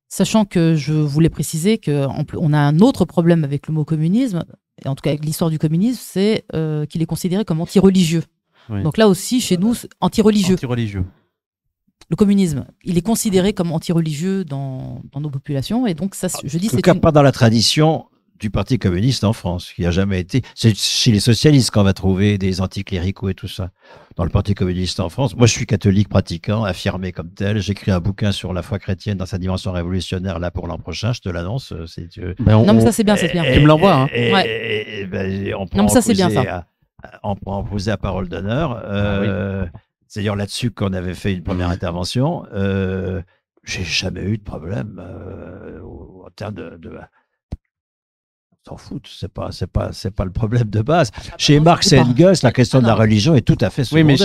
[SPEAKER 3] Sachant que je voulais préciser qu'on a un autre problème avec le mot communisme, et en tout cas avec l'histoire du communisme, c'est qu'il est considéré comme anti-religieux. Oui. Donc là aussi, chez nous, anti-religieux.
[SPEAKER 1] Anti-religieux.
[SPEAKER 3] Le communisme, il est considéré comme anti-religieux dans nos populations, et donc ça, je dis,
[SPEAKER 2] c'est en tout cas pas dans la tradition du Parti communiste en France, qui a jamais été. C'est chez les socialistes qu'on va trouver des anticléricaux et tout ça. Dans le Parti communiste en France, moi je suis catholique pratiquant, affirmé comme tel. J'écris un bouquin sur la foi chrétienne dans sa dimension révolutionnaire là pour l'an prochain. Je te l'annonce.
[SPEAKER 3] Non mais ça c'est bien, c'est bien.
[SPEAKER 1] Tu me l'envoies. Hein.
[SPEAKER 2] On peut en poser à parole d'honneur. C'est d'ailleurs là-dessus qu'on avait fait une première intervention. J'ai jamais eu de problème en termes de s'en foutent, c'est pas le problème de base. Chez Marx et Engels, la question de la religion est tout à fait secondaire.
[SPEAKER 1] Oui, mais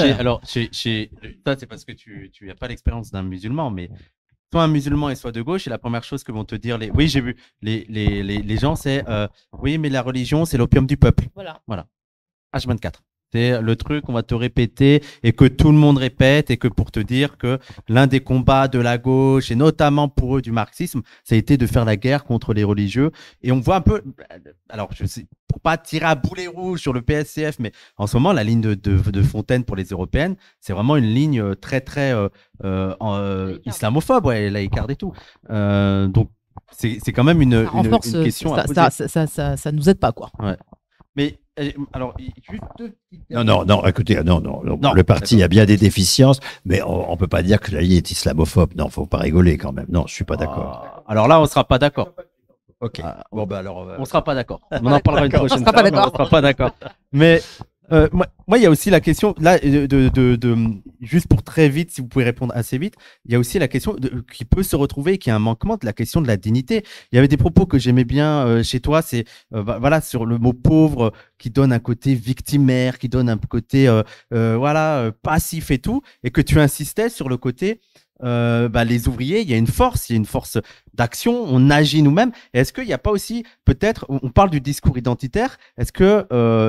[SPEAKER 1] ça c'est parce que tu n'as pas l'expérience d'un musulman, mais soit un musulman et soit de gauche, et la première chose que vont te dire oui, j'ai vu les gens, c'est oui, mais la religion, c'est l'opium du peuple. Voilà. H24. C'est le truc qu'on va te répéter et que tout le monde répète et que pour te dire que l'un des combats de la gauche et notamment pour eux du marxisme, ça a été de faire la guerre contre les religieux. Et on voit un peu, alors je sais, pour pas tirer à boulet rouge sur le PSCF, mais en ce moment, la ligne de Fontaine pour les européennes, c'est vraiment une ligne très, très islamophobe, ouais, laïcarde et tout. Donc, c'est quand même une question à poser.
[SPEAKER 3] Ça nous aide pas, quoi.
[SPEAKER 1] Ouais. Mais alors, juste
[SPEAKER 2] Non, écoutez, non, le parti a bien des déficiences, mais on peut pas dire que la ligne est islamophobe. Non, faut pas rigoler quand même. Non, je suis pas d'accord.
[SPEAKER 1] Alors là, on sera pas d'accord.
[SPEAKER 2] Ok. Bon, bah alors,
[SPEAKER 1] on sera pas d'accord. On en parlera une prochaine fois.
[SPEAKER 3] On
[SPEAKER 1] sera pas d'accord. Mais moi, il y a aussi la question là juste pour très vite, si vous pouvez répondre assez vite, il y a aussi la question qui peut se retrouver, qui est un manquement de la question de la dignité. Il y avait des propos que j'aimais bien chez toi, c'est voilà sur le mot pauvre qui donne un côté victimaire, qui donne un côté passif et tout, et que tu insistais sur le côté les ouvriers, il y a une force d'action, on agit nous-mêmes. Et est-ce qu'il n'y a pas aussi, peut-être, on parle du discours identitaire, est-ce qu'il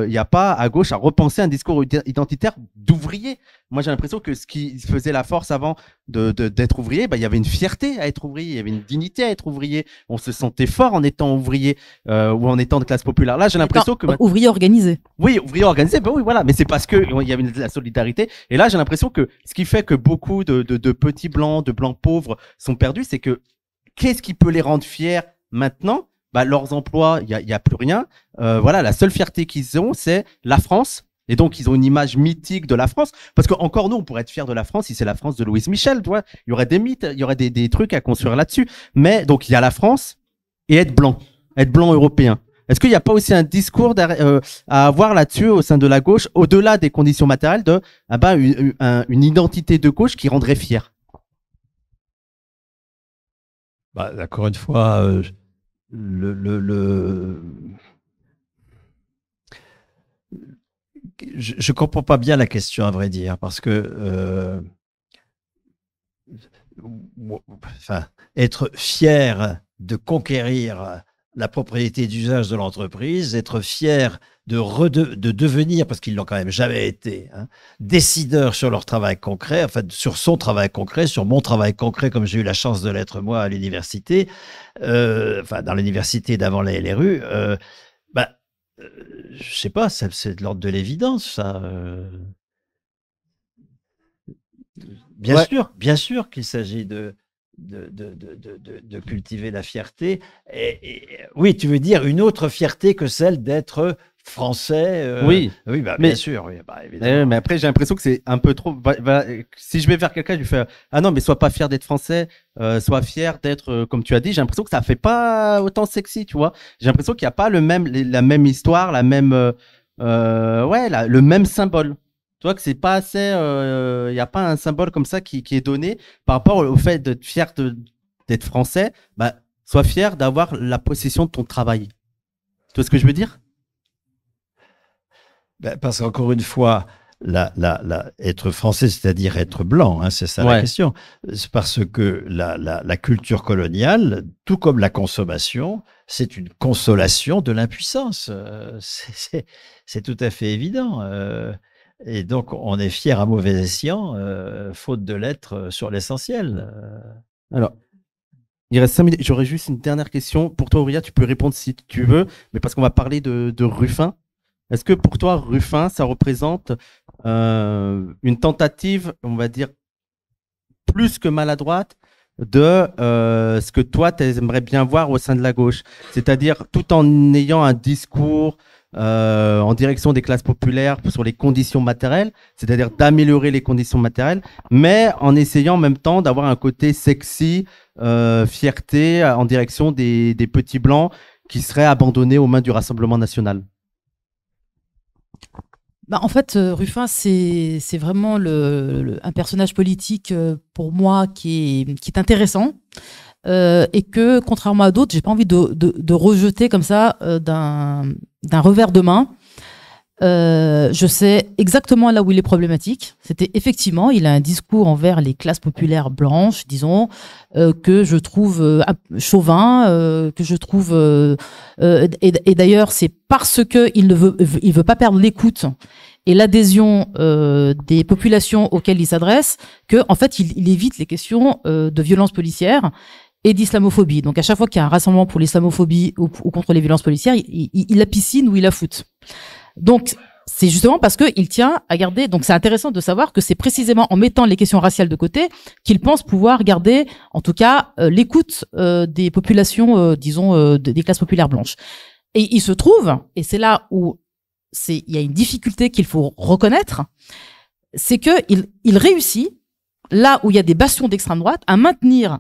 [SPEAKER 1] n'y a pas à gauche à repenser un discours identitaire d'ouvrier? Moi, j'ai l'impression que ce qui faisait la force avant d'être ouvrier, il y avait une fierté à être ouvrier, il y avait une dignité à être ouvrier, on se sentait fort en étant ouvrier ou en étant de classe populaire. Là, j'ai l'impression que...
[SPEAKER 3] Ouvrier organisé.
[SPEAKER 1] Oui, ouvrier organisé, oui, voilà, mais c'est parce qu'il y avait la solidarité. Et là, j'ai l'impression que ce qui fait que beaucoup de petits blancs, de blancs pauvres sont perdus, c'est que qu'est-ce qui peut les rendre fiers maintenant? Leurs emplois, il y a plus rien. La seule fierté qu'ils ont, c'est la France. Et donc, ils ont une image mythique de la France. Parce qu'encore nous, on pourrait être fiers de la France si c'est la France de Louise Michel, tu vois. Il y aurait des mythes, il y aurait des trucs à construire là-dessus. Mais donc, il y a la France et être blanc européen. Est-ce qu'il n'y a pas aussi un discours à avoir là-dessus au sein de la gauche, au-delà des conditions matérielles, une identité de gauche qui rendrait fier?
[SPEAKER 2] Encore une fois, je comprends pas bien la question, à vrai dire, parce que être fier de conquérir la propriété d'usage de l'entreprise, être fier de devenir, parce qu'ils l'ont quand même jamais été, décideurs sur leur travail concret, sur son travail concret, sur mon travail concret, comme j'ai eu la chance de l'être moi à l'université, dans l'université d'avant la LRU, je sais pas, c'est de l'ordre de l'évidence, ça. Bien sûr qu'il s'agit de cultiver la fierté. Oui, tu veux dire une autre fierté que celle d'être français.
[SPEAKER 1] Oui,
[SPEAKER 2] bien sûr. Oui, évidemment.
[SPEAKER 1] Mais après, j'ai l'impression que c'est un peu trop. Si je vais vers quelqu'un, je lui fais ah non, mais sois pas fier d'être français, sois fier d'être comme tu as dit. J'ai l'impression que ça fait pas autant sexy, tu vois. J'ai l'impression qu'il n'y a pas la même histoire, la même le même symbole. Tu vois que c'est pas assez, il n'y a pas un symbole comme ça qui est donné par rapport au fait d'être fier d'être français. Sois fier d'avoir la possession de ton travail. Tu vois ce que je veux dire?
[SPEAKER 2] Parce qu'encore une fois, être français, c'est-à-dire être blanc, c'est ça la question. C'est parce que la culture coloniale, tout comme la consommation, c'est une consolation de l'impuissance. C'est tout à fait évident. Et donc, on est fier à mauvais escient, faute de l'être sur l'essentiel.
[SPEAKER 1] Alors, il reste 5 minutes. J'aurais juste une dernière question. Pour toi, Auria, tu peux répondre si tu veux, mais parce qu'on va parler de Ruffin. Est-ce que pour toi, Ruffin, ça représente une tentative, on va dire, plus que maladroite de ce que toi, tu aimerais bien voir au sein de la gauche? C'est-à-dire, tout en ayant un discours en direction des classes populaires sur les conditions matérielles, c'est-à-dire d'améliorer les conditions matérielles, mais en essayant en même temps d'avoir un côté sexy, fierté en direction des petits blancs qui seraient abandonnés aux mains du Rassemblement national.
[SPEAKER 3] En fait, Ruffin, c'est vraiment un personnage politique pour moi qui est intéressant et que, contrairement à d'autres, j'ai pas envie de rejeter comme ça d'un revers de main. Je sais exactement là où il est problématique. C'était effectivement, il a un discours envers les classes populaires blanches, disons, que je trouve chauvin, que je trouve et d'ailleurs c'est parce que il veut pas perdre l'écoute et l'adhésion des populations auxquelles il s'adresse, que en fait il évite les questions de violence policière et d'islamophobie. Donc à chaque fois qu'il y a un rassemblement pour l'islamophobie ou contre les violences policières, il la piscine ou il la fout. Donc c'est justement parce qu'il tient à garder. Donc c'est intéressant de savoir que c'est précisément en mettant les questions raciales de côté qu'il pense pouvoir garder, en tout cas, l'écoute des populations, disons, des classes populaires blanches. Et il se trouve, et c'est là où il y a une difficulté qu'il faut reconnaître, c'est que il réussit, là où il y a des bastions d'extrême droite, à maintenir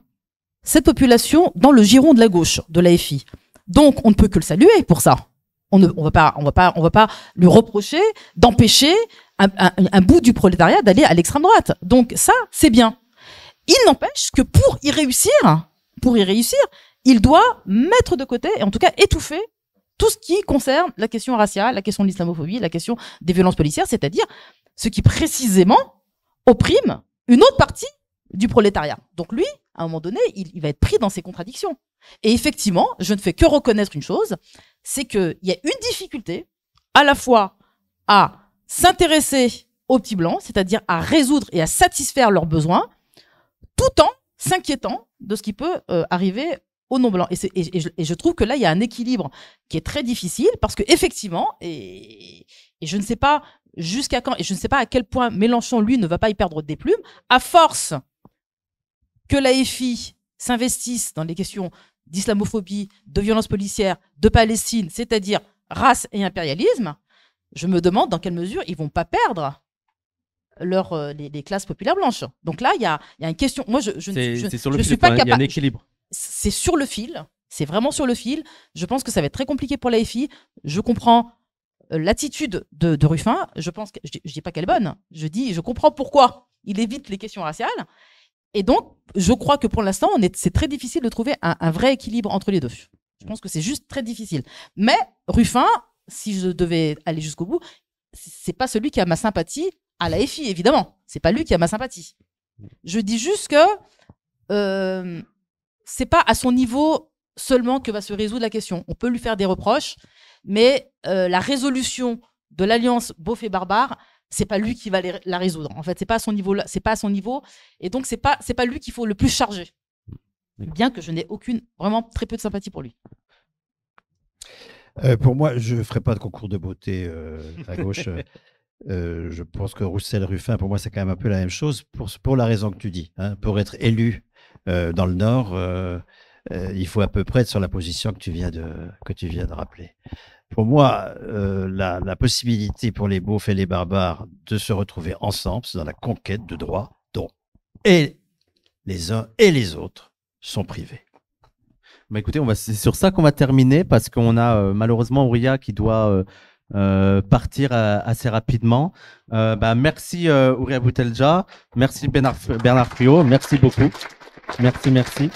[SPEAKER 3] cette population dans le giron de la gauche, de l'AFI. Donc on ne peut que le saluer pour ça. On va pas lui reprocher d'empêcher un bout du prolétariat d'aller à l'extrême droite. Donc ça, c'est bien. Il n'empêche que pour y réussir, il doit mettre de côté, et en tout cas étouffer, tout ce qui concerne la question raciale, la question de l'islamophobie, la question des violences policières, c'est-à-dire ce qui précisément opprime une autre partie du prolétariat. Donc lui, à un moment donné, il va être pris dans ses contradictions. Et effectivement, je ne fais que reconnaître une chose, c'est qu'il y a une difficulté à la fois à s'intéresser aux petits blancs, c'est-à-dire à résoudre et à satisfaire leurs besoins, tout en s'inquiétant de ce qui peut arriver aux non-blancs. Et je trouve que là, il y a un équilibre qui est très difficile parce que effectivement, et je ne sais pas jusqu'à quand, et je ne sais pas à quel point Mélenchon, lui, ne va pas y perdre des plumes, à force que l'AFI s'investisse dans les questions d'islamophobie, de violence policière, de Palestine, c'est-à-dire race et impérialisme, je me demande dans quelle mesure ils vont pas perdre les classes populaires blanches. Donc là, il y a une question. Moi, je suis pas capable.
[SPEAKER 1] Il y a un équilibre.
[SPEAKER 3] C'est sur le fil. C'est vraiment sur le fil. Je pense que ça va être très compliqué pour l'AFI. Je comprends l'attitude de Ruffin. Je pense que je dis pas qu'elle est bonne. Je comprends pourquoi il évite les questions raciales. Et donc, je crois que pour l'instant, c'est très difficile de trouver un vrai équilibre entre les deux. Je pense que c'est juste très difficile. Mais Ruffin, si je devais aller jusqu'au bout, c'est pas celui qui a ma sympathie à l'AFI, évidemment. C'est pas lui qui a ma sympathie. Je dis juste que c'est pas à son niveau seulement que va se résoudre la question. On peut lui faire des reproches, mais la résolution de l'alliance beauf et barbare, c'est pas lui qui va la résoudre. En fait, c'est pas à son niveau, c'est pas à son niveau, et donc c'est pas lui qu'il faut le plus charger. Bien que je n'ai vraiment très peu de sympathie pour lui.
[SPEAKER 2] Pour moi, je ne ferai pas de concours de beauté à gauche. Je pense que Roussel-Ruffin, pour moi, c'est quand même un peu la même chose pour la raison que tu dis. Hein. Pour être élu dans le Nord, il faut à peu près être sur la position que tu viens de rappeler. Pour moi, la possibilité pour les beaufs et les barbares de se retrouver ensemble, c'est dans la conquête de droits dont et les uns et les autres sont privés.
[SPEAKER 1] Bah écoutez, c'est sur ça qu'on va terminer parce qu'on a malheureusement Ouria qui doit partir assez rapidement. Merci Ouria Boutelja, merci Bernard Friot, merci beaucoup. Merci.